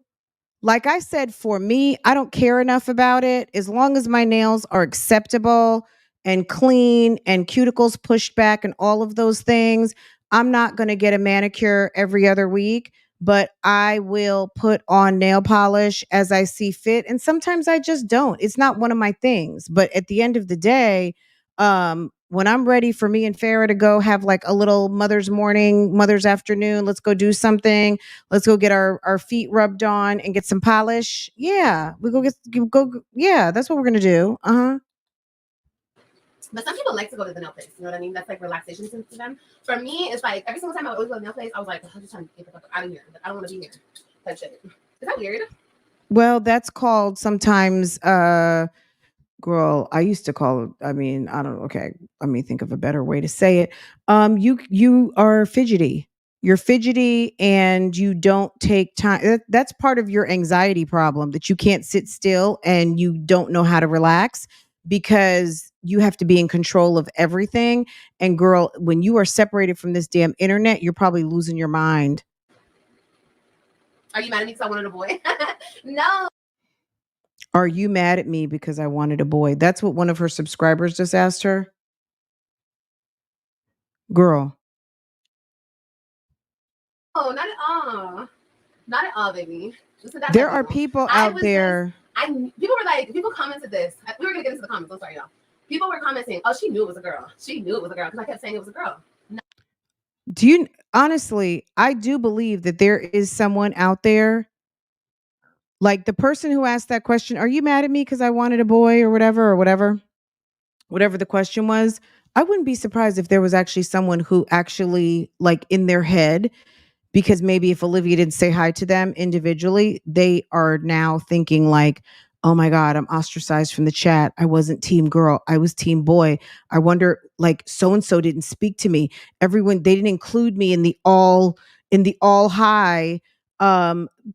Like I said, for me, I don't care enough about it. As long as my nails are acceptable and clean and cuticles pushed back and all of those things, I'm not going to get a manicure every other week, but I will put on nail polish as I see fit. And sometimes I just don't. It's not one of my things. But at the end of the day, when I'm ready for me and Farrah to go have like a little mother's morning, mother's afternoon, let's go do something. Let's go get our feet rubbed on and get some polish. Yeah, we yeah, that's what we're gonna do. But some people like to go to the nail place. You know what I mean? That's like relaxation to them. For me, it's like every single time I always go to the nail place, I was like, I'm just trying to get the fuck out of here. Like, I don't want to be here. Type shit. Is that weird? Well, that's called sometimes girl, I used to call it, I mean, I don't okay, let me think of a better way to say it. You are fidgety. You're fidgety and you don't take time. That's part of your anxiety problem that you can't sit still and you don't know how to relax because you have to be in control of everything. And girl, when you are separated from this damn internet, you're probably losing your mind. Are you mad at me because I wanted a boy? No. Are you mad at me because I wanted a boy? That's what one of her subscribers just asked her. Girl. Oh, not at all. Not at all, baby. Listen, There are people out there. People were like, people commented this. We were gonna get into the comments. I'm sorry, y'all. People were commenting, oh, she knew it was a girl. She knew it was a girl because I kept saying it was a girl. No. Do you honestly, I do believe that there is someone out there like the person who asked that question, are you mad at me because I wanted a boy or whatever the question was. I wouldn't be surprised if there was actually someone who actually like in their head, because maybe if Olivia didn't say hi to them individually, they are now thinking like, oh my God, I'm ostracized from the chat. I wasn't team girl. I was team boy. I wonder like so-and-so didn't speak to me. Everyone, they didn't include me in the all high.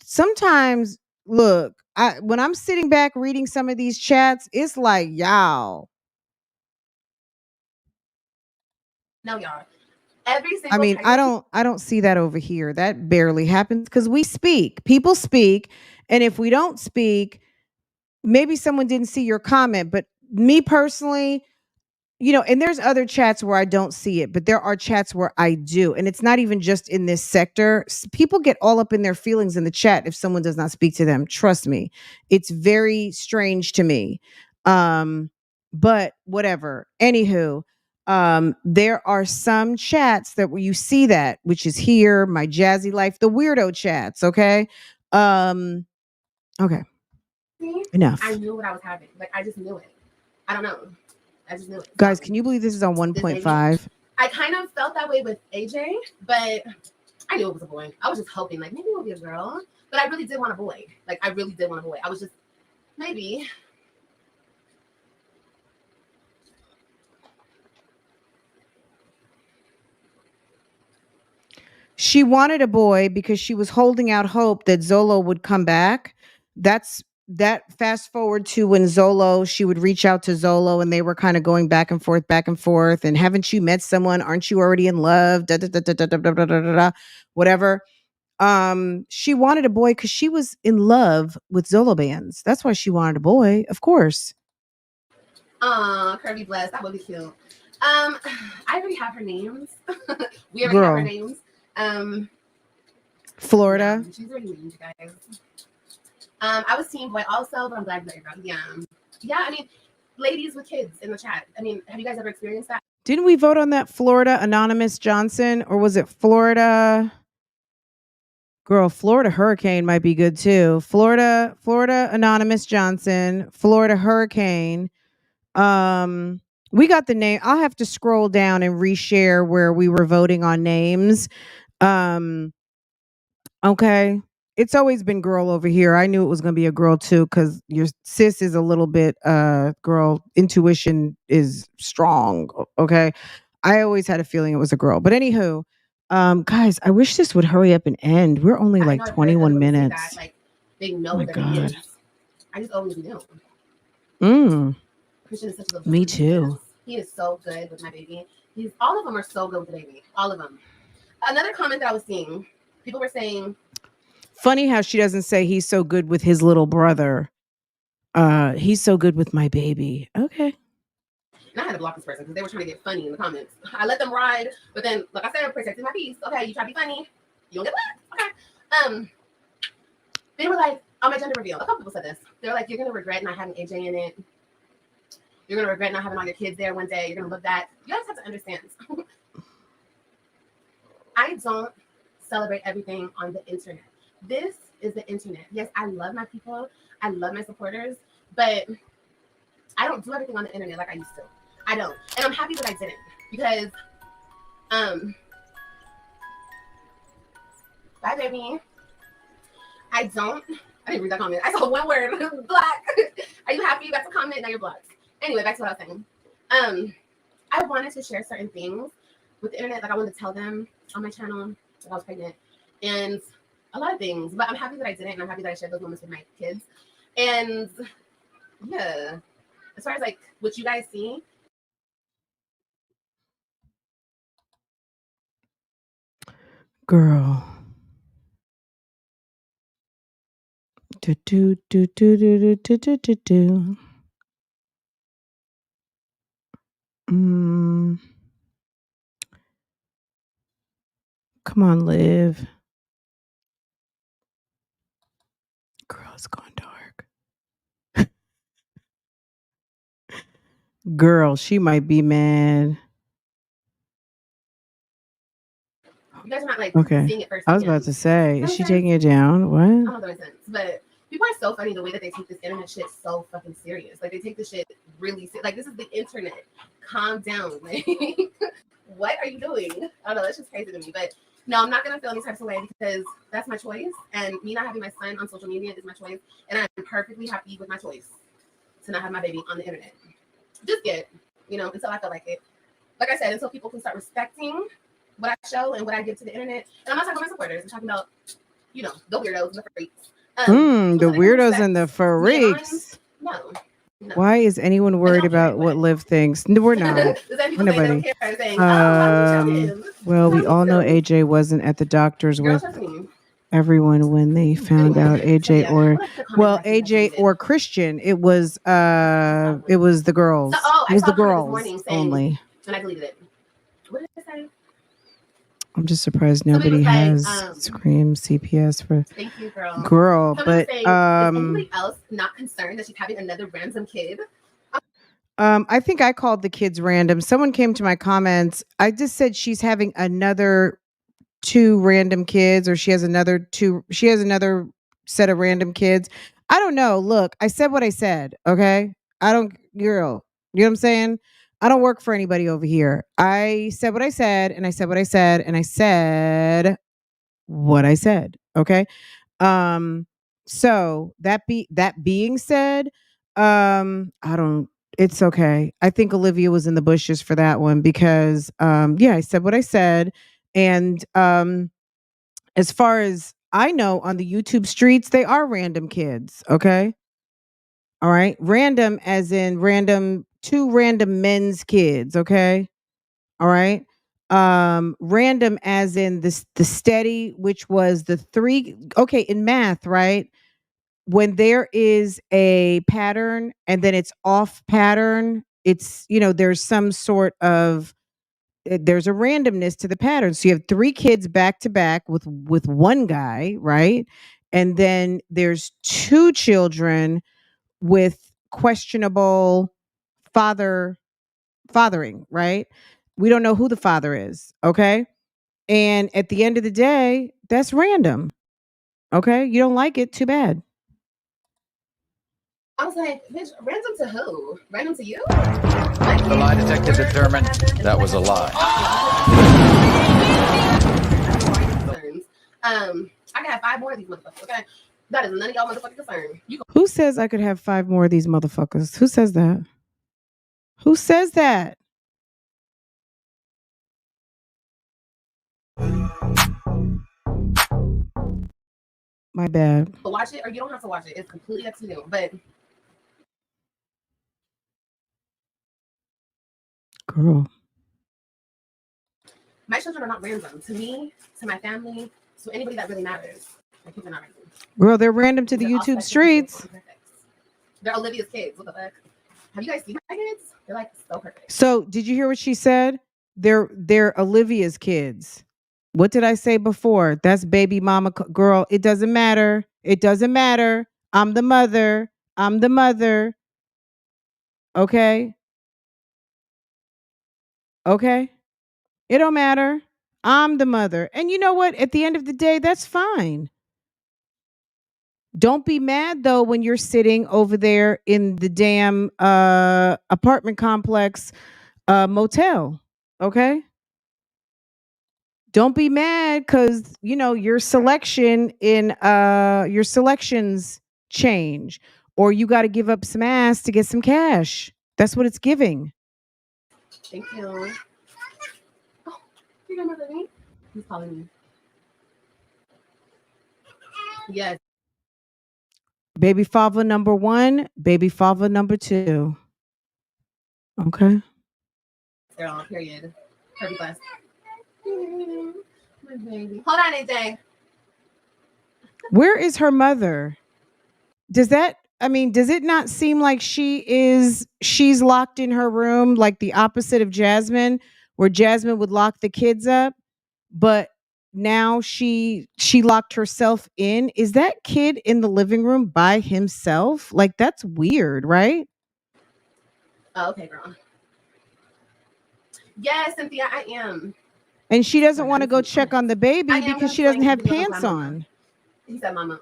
Sometimes look, when I'm sitting back reading some of these chats, it's like, y'all. No, y'all. Every single I mean, I don't see that over here. That barely happens because we speak. People speak. And if we don't speak, maybe someone didn't see your comment. But me personally, you know, and there's other chats where I don't see it, but there are chats where I do. And it's not even just in this sector. People get all up in their feelings in the chat if someone does not speak to them. Trust me. It's very strange to me. But whatever. Anywho, there are some chats that where you see that, which is here, my jazzy life, the weirdo chats. Okay. Okay. Enough. I knew what I was having. Like, I just knew it. I don't know. I just knew it. Guys, So, can you believe this is on this baby, 1.5? I kind of felt that way with AJ, but I knew it was a boy. I was just hoping, like, maybe it will be a girl. But I really did want a boy. Like, I really did want a boy. I was just, maybe. She wanted a boy because she was holding out hope that Zolo would come back. That fast forward to when she would reach out to Zolo and they were kind of going back and forth. And haven't you met someone? Aren't you already in love? Da, da, da, da, da, da, da, da, da, da, whatever. She wanted a boy because she was in love with Zolo bands. That's why she wanted a boy, of course. Kirby Bless, that would be cute. I already have her names. We already have her names. Florida. Yeah, she's already named, guys. I was Team Boy also, but I'm glad that you're out. Yeah. I mean, ladies with kids in the chat. I mean, have you guys ever experienced that? Didn't we vote on that Florida Anonymous Johnson, or was it Florida? Girl, Florida Hurricane might be good too. Florida Anonymous Johnson, Florida Hurricane. We got the name. I'll have to scroll down and reshare where we were voting on names. Okay. It's always been girl over here. I knew it was going to be a girl too because your sis is a little bit girl. Intuition is strong. Okay. I always had a feeling it was a girl. But anywho, guys, I wish this would hurry up and end. We're only like 21 minutes. Like, they know my what God. I just always knew. Christian is such a good Me too. He is so good with my baby. All of them are so good with the baby. All of them. Another comment that I was seeing, people were saying, funny how she doesn't say he's so good with his little brother. He's so good with my baby. Okay. And I had to block this person because they were trying to get funny in the comments. I let them ride, but then, like I said, I'm protecting my peace. Okay, you try to be funny, you don't get black. Okay. They were like, on my gender reveal, a couple people said this. They were like, you're gonna regret not having AJ in it. You're gonna regret not having all your kids there one day. You're gonna love that. You guys have to understand. I don't celebrate everything on the internet. This is the internet. Yes, I love my people. I love my supporters, but I don't do everything on the internet like I used to. I don't. And I'm happy that I didn't because, bye, baby. I didn't read that comment. I saw one word, black. Are you happy you got the comment? Now you're blocked. Anyway, back to what I was saying. I wanted to share certain things with the internet. Like I wanted to tell them on my channel that I was pregnant and a lot of things, but I'm happy that I didn't. And I'm happy that I shared those moments with my kids. And yeah, as far as like what you guys see. Girl. Do, do, do, do, do, do, do, do, do. Come on, LIV. Girl, it's gone dark. Girl, she might be mad. You guys are not like seeing it first. I was about to say, is she taking it down? What? I don't know that makes sense, but people are so funny the way that they take this internet shit so fucking serious. Like they take this shit really serious. Like this is the internet. Calm down. Like what are you doing? I don't know. That's just crazy to me. But no, I'm not gonna feel any types of way because that's my choice. And me not having my son on social media is my choice. And I'm perfectly happy with my choice to not have my baby on the internet. Just get, until I feel like it. Like I said, until people can start respecting what I show and what I give to the internet. And I'm not talking about my supporters. I'm talking about, the weirdos and the freaks. The weirdos and the freaks. No. Why is anyone worried about what LIV thinks? No, we're not. Nobody. Well, we all know AJ wasn't at the doctor's with everyone when they found out AJ or Christian. It was the girls. It was the girls only. And I deleted it. What did it say? I'm just surprised nobody has Scream CPS for. Thank you, girl. But is anybody else not concerned that she's having another random kid? I think I called the kids random. Someone came to my comments. I just said she's having another 2 random kids, or she has another set of random kids. I don't know. Look, I said what I said. Okay. I don't, girl. You know what I'm saying? I don't work for anybody over here. I said what I said, and I said what I said, and I said what I said. Okay. Um, so that being said, I don't it's okay. I think Olivia was in the bushes for that one because yeah, I said what I said. And as far as I know on the YouTube streets, they are random kids. Okay. All right. Random as in random, two random men's kids. Okay. All right. Random as in the steady, which was the three. Okay. In math, right? When there is a pattern and then it's off pattern, it's, there's some sort of, there's a randomness to the pattern. So you have three kids back to back with one guy, right? And then there's two children with questionable fathering, right? We don't know who the father is, okay? And at the end of the day, that's random. Okay? You don't like it, too bad. I was like, bitch, random to who? Random to you? The lie detector determined that was a lie. I can have 5 more of these motherfuckers, okay? That is none of y'all motherfucking concern. Who says I could have 5 more of these motherfuckers? Who says that? Who says that? My bad. Watch it or you don't have to watch it. It's completely up to you. But Girl. my children are not random. To me, to my family, to anybody that really matters. My kids are not random. Girl, they're random to the YouTube streets. They're Olivia's kids. What the fuck? Have you guys seen my kids? They're like so perfect. So did you hear what she said? They're Olivia's kids. What did I say before? That's baby mama girl. It doesn't matter. It doesn't matter. I'm the mother. I'm the mother. Okay. Okay. It don't matter. I'm the mother. And you know what? At the end of the day, that's fine. Don't be mad though when you're sitting over there in the damn apartment complex motel. Okay? Don't be mad because your selection in your selections change, or you got to give up some ass to get some cash. That's what it's giving. Thank you. Oh, you remember me? He's calling me. Yes. Baby father number 1, baby father number 2. Okay. They're on period. Pretty blessed. My baby. Hold on, AJ. Where is her mother? Does it not seem like she's locked in her room, like the opposite of Jasmine, where Jasmine would lock the kids up, but now she locked herself in? Is that kid in the living room by himself? Like, that's weird, right? Oh, okay, girl. Yes, Cynthia, I am. And she doesn't want to go check on the baby because she doesn't have pants on. He said, "Mama,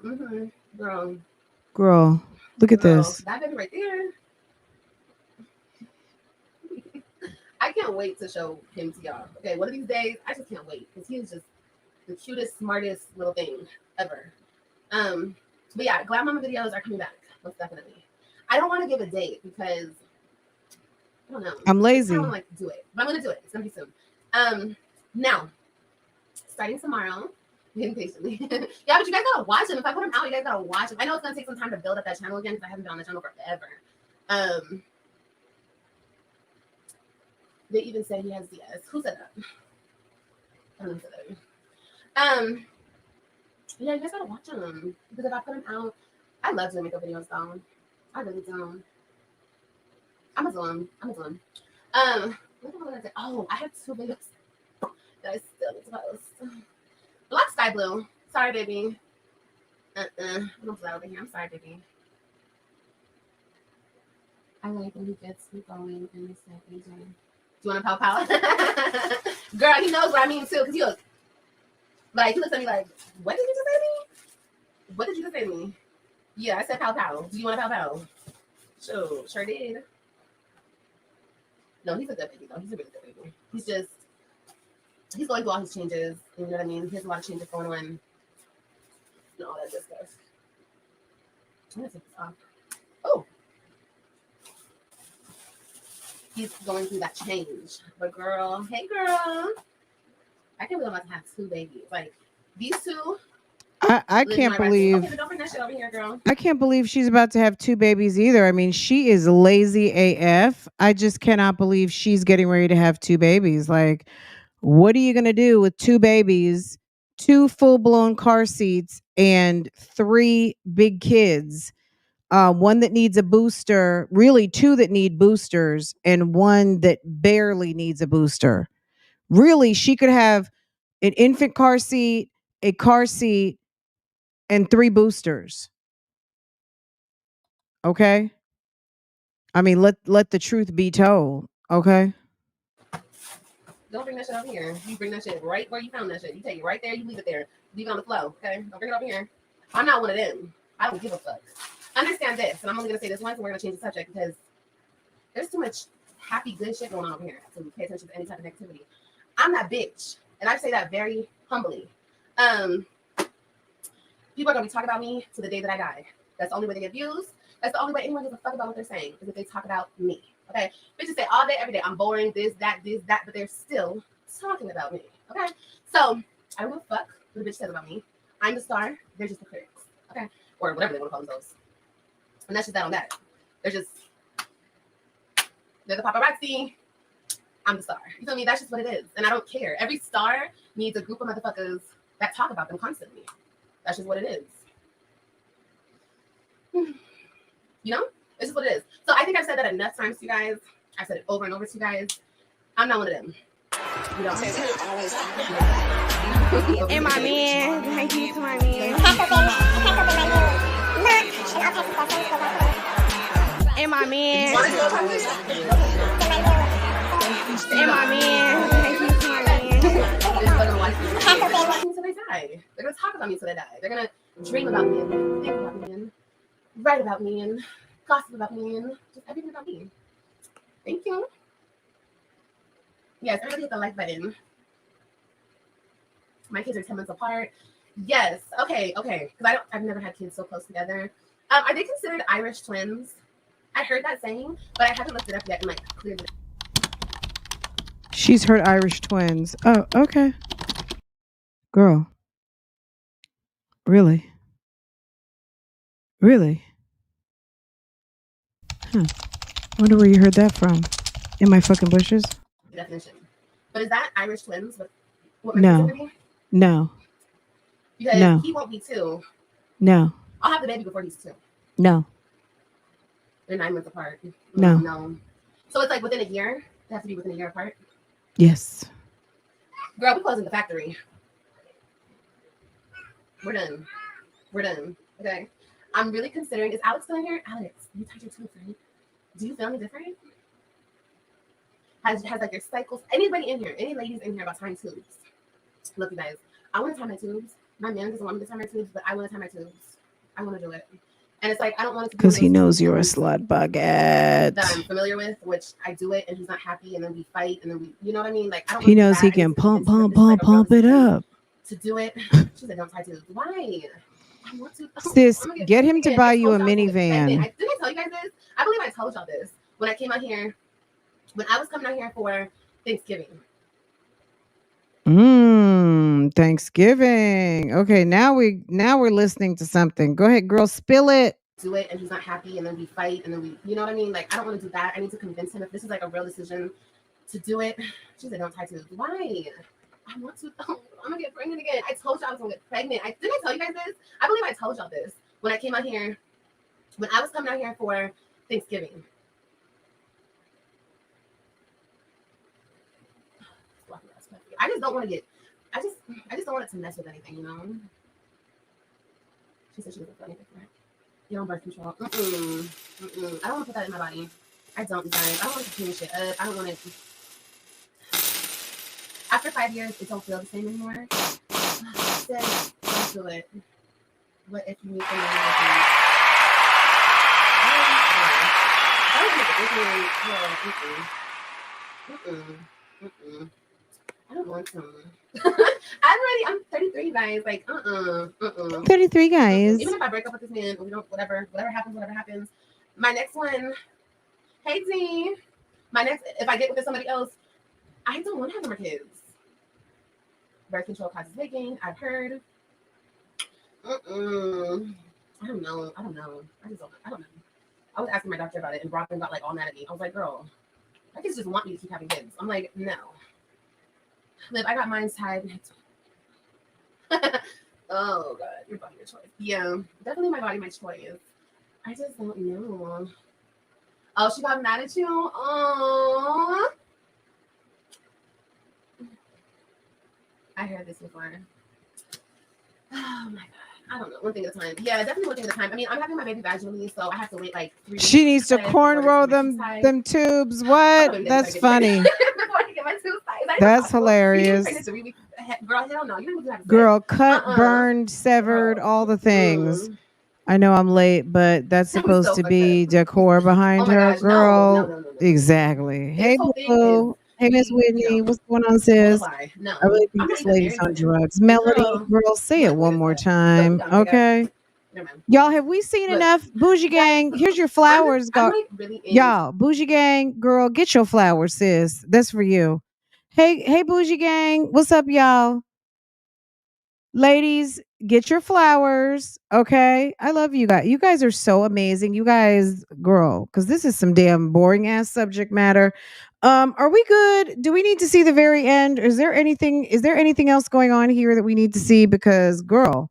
Girl, look at this. That baby right there." I can't wait to show him to y'all. Okay, one of these days, I just can't wait because he is just the cutest, smartest little thing ever. But yeah, Glad Mama videos are coming back, most definitely. I don't want to give a date because I don't know. I'm lazy. I don't like to do it, but I'm gonna do it. It's gonna be soon. Now, starting tomorrow, waiting patiently. Yeah, but you guys gotta watch them. If I put them out, you guys gotta watch them. I know it's gonna take some time to build up that channel again because I haven't been on the channel forever. They even say he has DS. Who said that? I don't know who said that. Yeah, you guys gotta watch them because if I put them out, I love doing makeup videos though. I really do. I'm a do them. What am I gonna say? Oh, I have 2 videos that I still need to post. Black sky blue. Sorry, baby. I don't play over here. I'm sorry, baby. I like when he gets me going and he said, AJ, do you want to pow? Girl, he knows what I mean too, because he looks like, he looks at me like, what did you just say to me? What did you just say to me? Yeah, I said pow pow. Do you want a pow pow? Sure did. No, he's a good baby though. He's a really good baby. He's going through all his changes. You know what I mean? He has a lot of changes going on. And all that good stuff. I'm gonna take this off. Oh. He's going through that change. But girl, hey girl. I can't believe I'm about to have 2 babies. Like these 2. I can't believe. Okay, but don't bring that shit over here, girl. I can't believe she's about to have 2 babies either. I mean, she is lazy AF. I just cannot believe she's getting ready to have 2 babies. Like, what are you gonna do with 2 babies, 2 full-blown car seats, and 3 big kids? One that needs a booster, really 2 that need boosters, and 1 that barely needs a booster. Really, she could have an infant car seat, a car seat, and 3 boosters. Okay? I mean, let the truth be told, okay? Don't bring that shit over here. You bring that shit right where you found that shit. You take it right there, you leave it there. Leave it on the flow, okay? Don't bring it over here. I'm not one of them. I don't give a fuck. Understand this, and I'm only gonna say this once, and we're gonna change the subject because there's too much happy, good shit going on over here to pay attention to any type of negativity. I'm that bitch, and I say that very humbly. People are gonna be talking about me to the day that I die. That's the only way they get views. That's the only way anyone gives a fuck about what they're saying, is if they talk about me. Okay? Bitches say all day, every day, I'm boring, this, that, but they're still talking about me. Okay? So I don't give a fuck what the bitch says about me. I'm the star, they're just the critics. Okay? Or whatever they want to call themselves. And that's just that on that. They're the paparazzi. I'm the star. You feel me? That's just what it is. And I don't care. Every star needs a group of motherfuckers that talk about them constantly. That's just what it is. You know? It's just what it is. So I think I've said that enough times to you guys. I've said it over and over to you guys. I'm not one of them. You know? And my man. Thank you to my man. And my man. And my man. Thank you to my man. Until they die. They're gonna talk about me until they die. They're gonna dream about me and think about me and write about me and gossip about me and just everything about me. Thank you. Yes, everybody hit the like button. My kids are 10 months apart. Yes. Okay. Because I've never had kids so close together. Are they considered Irish twins? I heard that saying, but I haven't looked it up yet and like cleared it. She's heard Irish twins. Oh, okay. Girl. Really? Really? Huh. Wonder where you heard that from. In my fucking bushes? Definition. But is that Irish twins? What No. No. Because no. He won't be 2. No. I'll have the baby before he's 2. No. They're 9 months apart. No. So it's like within a year? They have to be within a year apart? Yes. Girl, we're closing the factory. We're done. Okay. I'm really considering, is Alex still in here? Alex, you tied your tubes, right? Do you feel any different? Has like your cycles, anybody in here, any ladies in here about tying tubes? Look, you guys, I want to tie my tubes. My man doesn't want me to tie my tubes, but I want to tie my tubes. I want to do it. And it's like, I don't want it to because he knows you're a slut bucket. That I'm familiar with, which I do it and he's not happy and then we fight and then we, you know what I mean? Like, I don't he knows he can pump it up. To do it. She said, don't tie tubes. Why? I want to. Sis, get him to buy you a minivan. Didn't I tell you guys this? I believe I told y'all this when I came out here, when I was coming out here for Thanksgiving. Thanksgiving. Okay, now we're listening to something. Go ahead, girl, spill it. Do it and he's not happy and then we fight and then we, you know what I mean? Like, I don't want to do that. I need to convince him if this is like a real decision to do it. She said, don't tie tubes. Why? I want to. Oh, I'm gonna get pregnant again. I told y'all I was gonna get pregnant. Didn't I tell you guys this? I believe I told y'all this when I came out here, when I was coming out here for Thanksgiving. I just don't want to get. I just don't want it to mess with anything, you know. She said she was a funny different. You don't birth control. I don't want to put that in my body. I don't, you guys. I don't want to clean shit up. I don't want it. After 5 years, it don't feel the same anymore. I said, don't do it. What if you meet someone like me? I don't want to. I'm 33, guys. Like, 33, guys. Even if I break up with this man, we don't, whatever happens. My next one, hey Z. If I get with somebody else, I don't want to have more kids. Birth control causes weight gain. I've heard. I don't know. I don't know. I was asking my doctor about it, and Robin got like all mad at me. I was like, girl, my kids just want me to keep having kids. I'm like, no. Liv, I got mine tied. Oh God, your body, your choice. Yeah, definitely my body, my choice. I just don't know. Oh, she got mad at you? Oh. I heard this before. Oh my God. I don't know. One thing at a time. Yeah, definitely one thing at a time. I mean, I'm having my baby vaginally, so I have to wait like 3 weeks. She needs to cornrow them tubes. What? That's funny. That's hilarious. Girl, hell no. You don't have to Girl, cut, burned, severed, all the things. I know I'm late, but that's supposed to be decor behind her. Gosh, girl. no. Exactly. Hey, Boo. Hey, Miss Whitney. What's going on, sis? No. I really think this lady's on drugs. Melody, girl, say it one more time. Okay. Y'all, have we seen enough? Bougie Gang, here's your flowers. Y'all, Bougie Gang, girl, get your flowers, sis. That's for you. Hey, Bougie Gang. What's up, y'all? Ladies, get your flowers. Okay. I love you guys. You guys are so amazing. You guys, girl, because this is some damn boring ass subject matter. Are we good? Do we need to see the very end? Is there anything else going on here that we need to see? Because girl,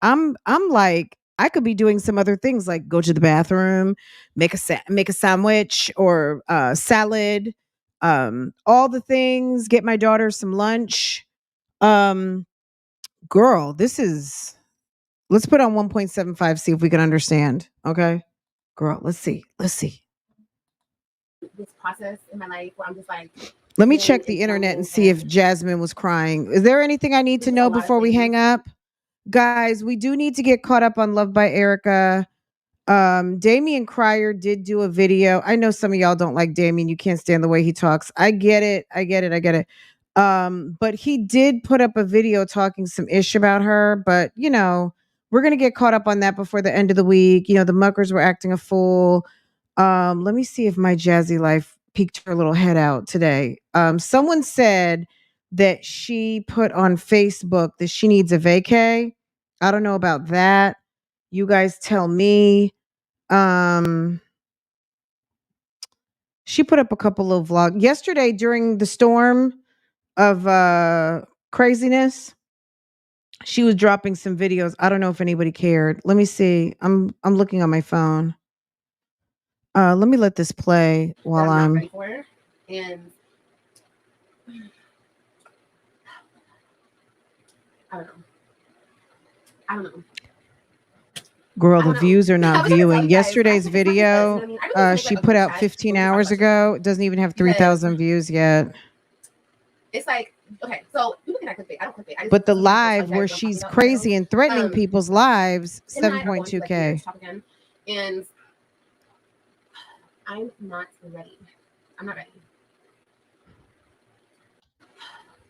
I'm like, I could be doing some other things like go to the bathroom, make a sandwich or salad, all the things, get my daughter some lunch. Girl, let's put on 1.75, see if we can understand. Okay. Girl, let's see. This process in my life where I'm just like, let me check the internet and see if Jasmine was crying. Is there anything I need to know before we hang up? Guys, we do need to get caught up on Love by Erica. Damian Cryer did do a video. I know some of y'all don't like Damian. You can't stand the way he talks. I get it. But he did put up a video talking some ish about her. But, we're going to get caught up on that before the end of the week. The muckers were acting a fool. Let me see if my Jazzy Life peeked her little head out today. Someone said that she put on Facebook that she needs a vacay. I don't know about that. You guys tell me. She put up a couple of vlogs yesterday during the storm of craziness. She was dropping some videos. I don't know if anybody cared. Let me see. I'm looking on my phone. Let me let this play while I'm ready for her. And I don't know. Girl, the views are not viewing. Yesterday's video, she put out 15 hours ago. It doesn't even have 3,000 views yet. It's like, okay, so you look at clickbait. I don't clickbait. But the live where she's crazy and threatening people's lives, 7.2K. And I'm not ready. I'm not ready.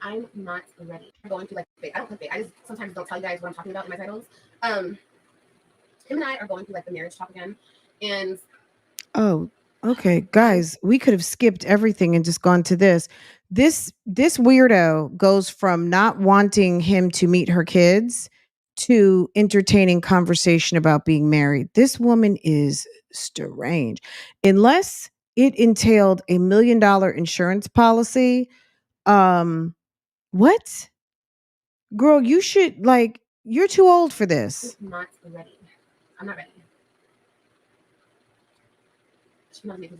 I'm going to like clickbait. I don't clickbait. I just sometimes don't tell you guys what I'm talking about in my titles. Him and I are going through like the marriage talk again. And okay, guys, we could have skipped everything and just gone to this. This weirdo goes from not wanting him to meet her kids to entertaining conversation about being married. This woman is strange. Unless it entailed $1 million insurance policy. What? Girl, you should you're too old for this. I'm not ready.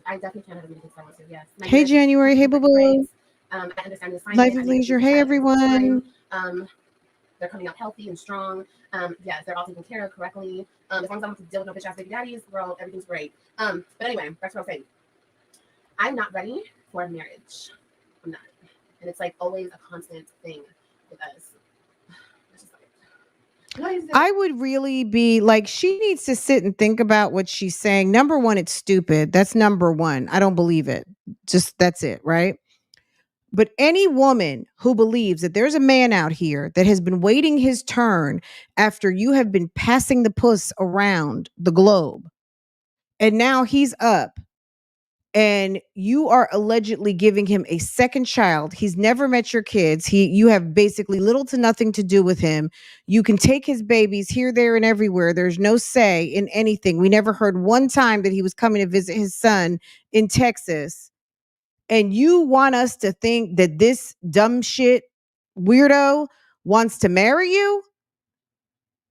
I definitely can't have a meeting with yes. Hey, January. Hey, boo boo. I understand the Life of Leisure. Hey, everyone. They're coming out healthy and strong. Yes, they're all taken care of correctly. As long as I don't have to deal with no bitch ass baby daddies, girl, everything's great. But anyway, that's what I'm saying. I'm not ready for marriage. I'm not. And it's like always a constant thing with us. I would really be like, she needs to sit and think about what she's saying. Number one, it's stupid. That's number one. I don't believe it. Just that's it, right? But any woman who believes that there's a man out here that has been waiting his turn after you have been passing the puss around the globe, and now he's up and you are allegedly giving him a second child. He's never met your kids. You have basically little to nothing to do with him. You can take his babies here, there, and everywhere. There's no say in anything. We never heard one time that he was coming to visit his son in Texas. And you want us to think that this dumb shit weirdo wants to marry you?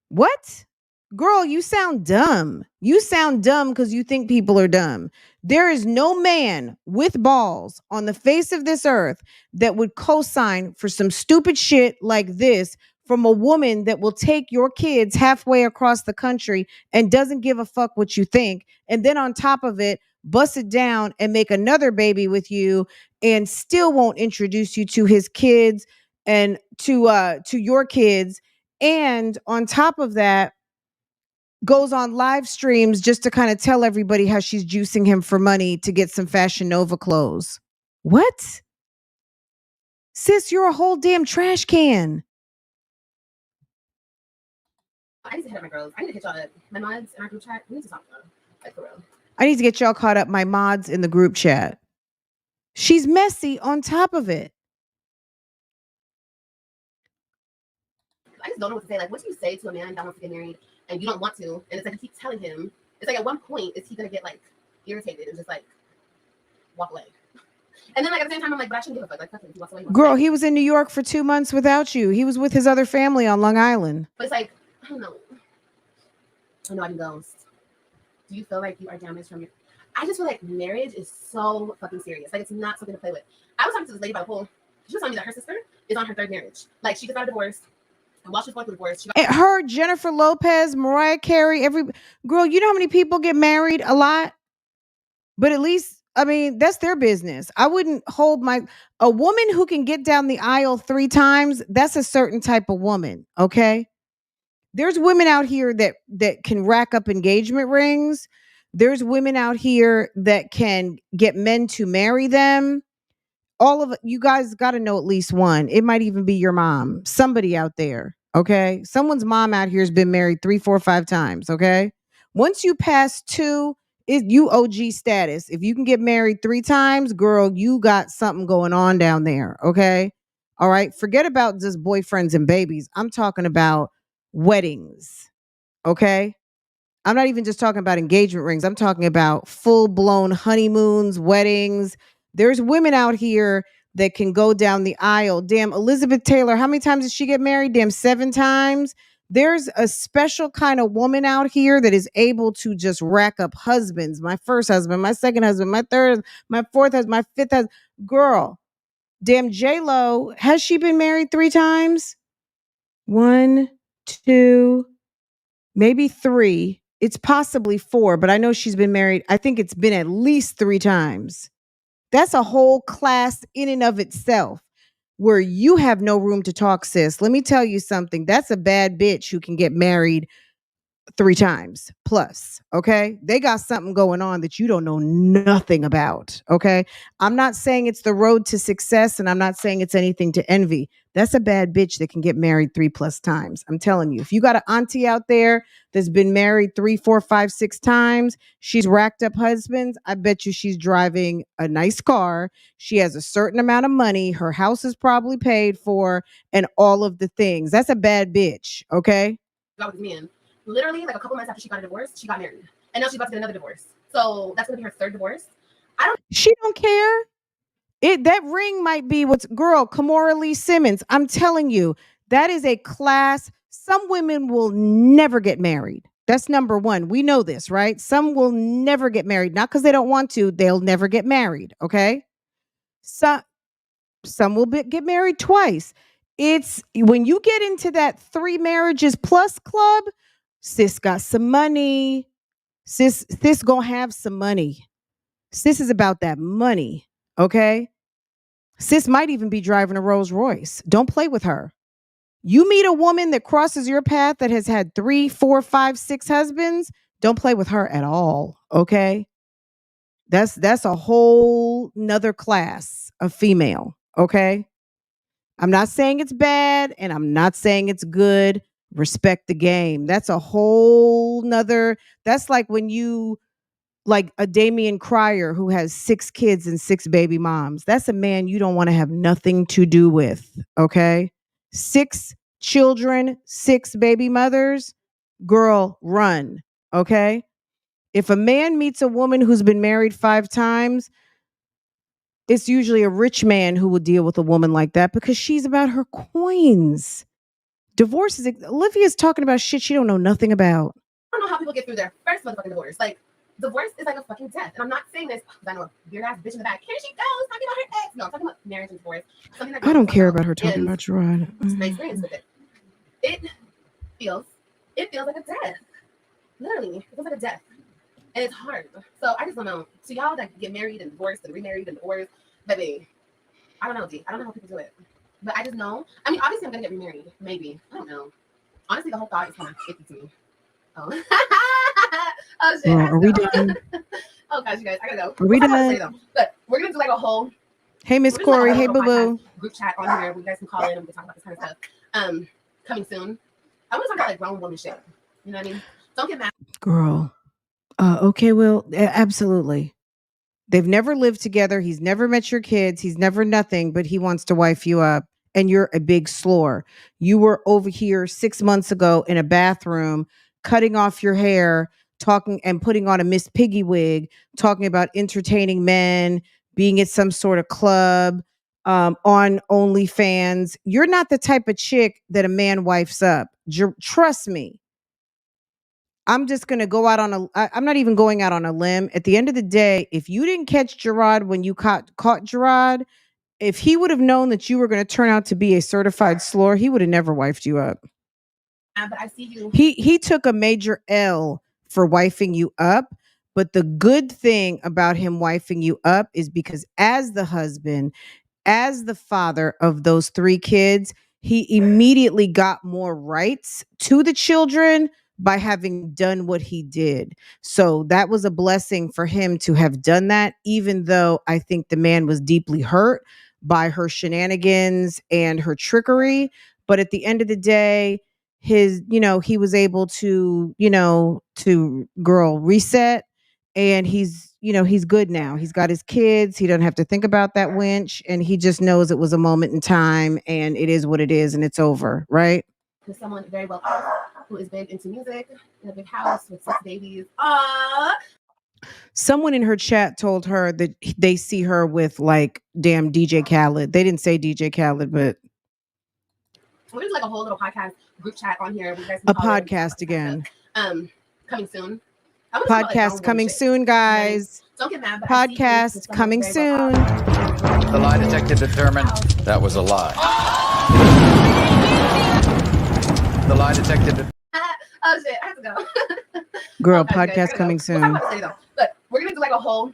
What? Girl, you sound dumb. You sound dumb because you think people are dumb. There is no man with balls on the face of this earth that would co-sign for some stupid shit like this from a woman that will take your kids halfway across the country and doesn't give a fuck what you think. And then on top of it, bust it down and make another baby with you and still won't introduce you to his kids and to your kids. And on top of that, goes on live streams just to kind of tell everybody how she's juicing him for money to get some Fashion Nova clothes. What? Sis, you're a whole damn trash can. I need to hit up my girls. I need to hit y'all up. My mods in our group chat. We need to talk about them. Like, for real. I need to get y'all caught up, my mods in the group chat. She's messy on top of it. I just don't know what to say. Like, what do you say to a man that wants to get married and you don't want to? And it's like you keep telling him. It's like at one point, is he gonna get like irritated and just like walk away? And then like at the same time, I'm like, but I shouldn't give a fuck. Like, fuck him. He walks away. Girl, he was in New York for 2 months without you. He was with his other family on Long Island. But it's like, I don't know. I know I'm ghost. Do you feel like you are damaged from your? I just feel like marriage is so fucking serious. Like, it's not something to play with. I was talking to this lady by the pool. She was telling me that her sister is on her third marriage. Like, she just got a divorce. And while she's going through divorce, she got her, Jennifer Lopez, Mariah Carey, girl, you know how many people get married? A lot. But at least, I mean, that's their business. I wouldn't hold a woman who can get down the aisle 3 times, that's a certain type of woman, okay? There's women out here that can rack up engagement rings. There's women out here that can get men to marry them. All of it, you guys got to know at least one. It might even be your mom, somebody out there. Okay. Someone's mom out here has been married 3, 4, 5 times. Okay. Once you pass 2, you OG status. If you can get married 3 times, girl, you got something going on down there. Okay. All right. Forget about just boyfriends and babies. I'm talking about weddings. Okay. I'm not even just talking about engagement rings. I'm talking about full-blown honeymoons, weddings. There's women out here that can go down the aisle. Damn, Elizabeth Taylor, how many times did she get married? Damn, 7 times. There's a special kind of woman out here that is able to just rack up husbands. My first husband, my second husband, my third, my fourth husband, my fifth husband. Girl, damn, J-Lo, has she been married 3 times? 1, 2, maybe 3. It's possibly 4, but I know she's been married. I think it's been at least 3 times. That's a whole class in and of itself where you have no room to talk, sis. Let me tell you something. That's a bad bitch who can get married 3 times plus. Okay. They got something going on that you don't know nothing about. Okay. I'm not saying it's the road to success and I'm not saying it's anything to envy. That's a bad bitch that can get married 3+ times. I'm telling you, if you got an auntie out there that's been married 3, 4, 5, 6 times, she's racked up husbands. I bet you she's driving a nice car. She has a certain amount of money. Her house is probably paid for and all of the things. That's a bad bitch. Okay. got with men. Literally, like a couple months after she got a divorce, she got married. And now she's about to get another divorce. So that's going to be her 3rd divorce. She don't care. That ring might be girl, Kimora Lee Simmons. I'm telling you, that is a class. Some women will never get married. That's number one. We know this, right? Some will never get married. Not because they don't want to. They'll never get married. Okay. Some will get married twice. It's when you get into that 3 marriages plus club, sis got some money. Sis gonna have some money. Sis is about that money. Okay. Sis might even be driving a Rolls Royce. Don't play with her. You meet a woman that crosses your path that has had 3, 4, 5, 6 husbands, don't play with her at all. Okay. That's a whole nother class of female. Okay. I'm not saying it's bad and I'm not saying it's good. Respect the game. That's a whole nother. That's like when you like a Damian Cryer who has 6 kids and 6 baby moms. That's a man you don't want to have nothing to do with. Okay. 6 children, 6 baby mothers. Girl, run. Okay. If a man meets a woman who's been married 5 times, it's usually a rich man who will deal with a woman like that because she's about her coins. Divorce is Olivia's talking about shit she don't know nothing about. I don't know how people get through their first motherfucking divorce. Like, divorce is like a fucking death. And I'm not saying this because I know a weird ass bitch in the back. Here she goes talking about her ex. No, I'm talking about marriage and divorce. I don't care about her talking about Gerard. My experience with it. It feels like a death. Literally, it feels like a death. And it's hard. So I just don't know. So y'all that get married and divorced and remarried and divorced, baby, I don't know, D. I don't know how people do it. But I just know. I mean, obviously I'm gonna get remarried. Maybe. I don't know. Honestly, the whole thought is kind of icky to me. Oh. Oh shit. Well, are we done? Oh gosh, you guys, I gotta go. Are we done? But we're gonna do like a whole. Hey, Miss Corey. Hey, boo boo. Group chat on here. We guys can call in and we can talk about this kind of stuff. Coming soon. I want to talk about like grown woman shit. You know what I mean? Don't get mad. Girl. Okay, well, absolutely. They've never lived together. He's never met your kids. He's never nothing, but he wants to wife you up. And you're a big slore. You were over here 6 months ago in a bathroom, cutting off your hair, talking and putting on a Miss Piggy wig, talking about entertaining men, being at some sort of club, on OnlyFans. You're not the type of chick that a man wifes up. Trust me. I'm just going to go out on I'm not even going out on a limb. At the end of the day, if you didn't catch Gerard when you caught Gerard, if he would have known that you were going to turn out to be a certified slore, he would have never wifed you up. But I see you. He took a major L for wifing you up. But the good thing about him wifing you up is because as the husband, as the father of those 3 kids, he immediately got more rights to the children by having done what he did. So that was a blessing for him to have done that, even though I think the man was deeply hurt by her shenanigans and her trickery. But at the end of the day, he was able to, girl, reset. And he's good now. He's got his kids. He doesn't have to think about that winch. And he just knows it was a moment in time and it is what it is and it's over, right? To someone very well off who is big into music, in a big house with 6 babies. Someone in her chat told her that they see her with like damn DJ Khaled. They didn't say DJ Khaled, but we're just like a whole little podcast group chat on here. A podcast again. Coming soon. Podcast coming soon, guys. Don't get mad. Podcast coming soon. The lie detector determined that was a lie. The lie detector. Oh shit! I have to go. Girl, podcast coming soon. But we're gonna do like a whole.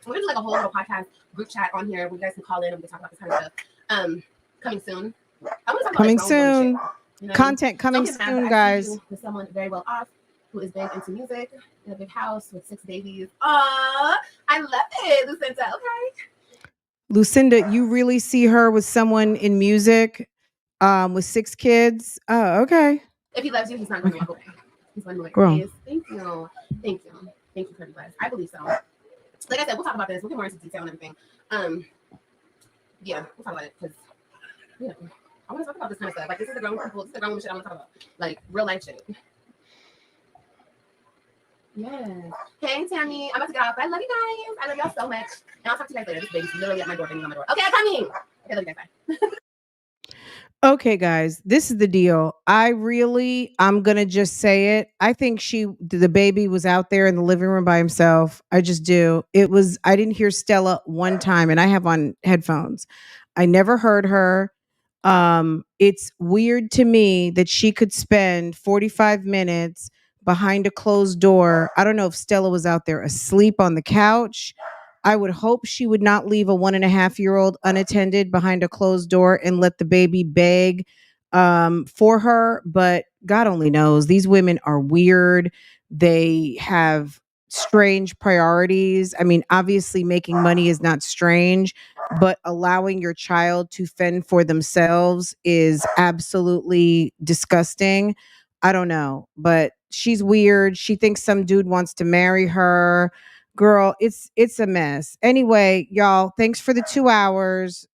We're gonna do like a whole little podcast group chat on here. We guys can call in and we can talk about this kind of stuff. Coming soon. I want to talk coming about soon. Shit, Content coming soon, guys. With someone very well off who is big into music, in a big house with 6 babies. I love it, Lucinda. Okay. Lucinda, you really see her with someone in music, with 6 kids? Oh, okay. If he loves you, he's not going to walk away. He's going to like, girl. Please. Thank you. Thank you. Thank you, pretty guys. I believe so. Like I said, we'll talk about this. We'll get more into detail and everything. Yeah, we'll talk about it because, I want to talk about this kind of stuff. Like, this is the grown people, this is the grown shit I want to talk about. Like, real life shit. Yes. Hey, Tammy. I'm about to get off. I love you guys. I love y'all so much. And I'll talk to you guys later. This baby's literally at my door, banging on my door. Okay, I'm coming. Okay, love you guys. Bye. Okay, guys, this is the deal. I'm going to just say it. I think the baby was out there in the living room by himself. I just do. I didn't hear Stella one time, and I have on headphones. I never heard her. It's weird to me that she could spend 45 minutes behind a closed door. I don't know if Stella was out there asleep on the couch. I would hope she would not leave a 1.5-year-old unattended behind a closed door and let the baby beg for her, but God only knows. These women are weird. They have strange priorities. I mean, obviously making money is not strange, but allowing your child to fend for themselves is absolutely disgusting. I don't know, but she's weird. She thinks some dude wants to marry her. Girl, it's a mess. Anyway, y'all, thanks for the 2 hours.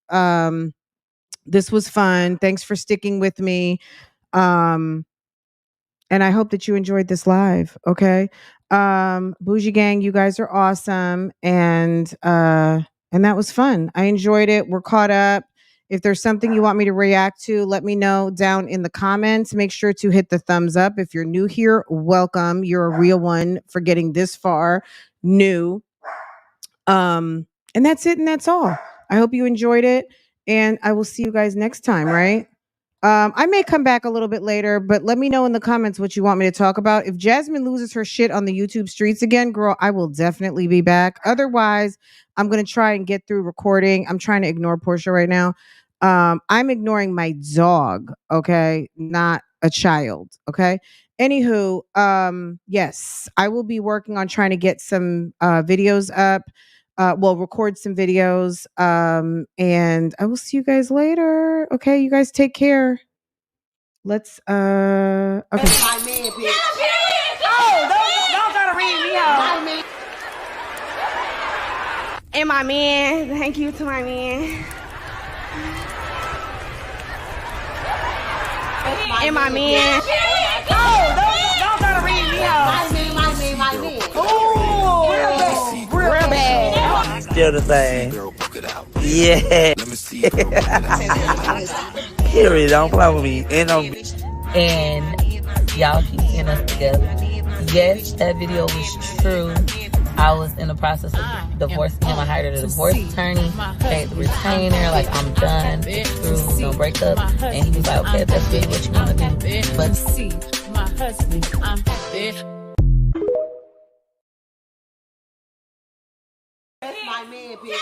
This was fun. Thanks for sticking with me. Um, and I hope that you enjoyed this live. Okay. Bougie Gang, you guys are awesome. And that was fun. I enjoyed it. We're caught up. If there's something you want me to react to, let me know down in the comments. Make sure to hit the thumbs up. If you're new here, welcome. You're a real one for getting this far new. And that's it, and that's all. I hope you enjoyed it, and I will see you guys next time, right? I may come back a little bit later, but let me know in the comments what you want me to talk about. If Jasmine loses her shit on the YouTube streets again, girl, I will definitely be back. Otherwise, I'm going to try and get through recording. I'm trying to ignore Portia right now. I'm ignoring my dog, okay? Not a child, okay? Anywho, yes, I will be working on trying to get some videos up. Record some videos. And I will see you guys later. Okay, you guys take care. Let's okay. That's my man, bitch. Oh, don't gotta read me out. And my man, thank you to my man. And my man. Oh, don't gotta read me out. My man. Ooh, real bad. Still the same. Yeah. Period. Don't play with me. And y'all keep seeing us together. Yes, that video was true. I was in the process of divorcing him. I hired a divorce attorney, paid the retainer, like I'm done, it's through, we're gonna break up. And he was like, okay, if that's really what you wanna do. But see, my husband, I'm there. That's my man, bitch.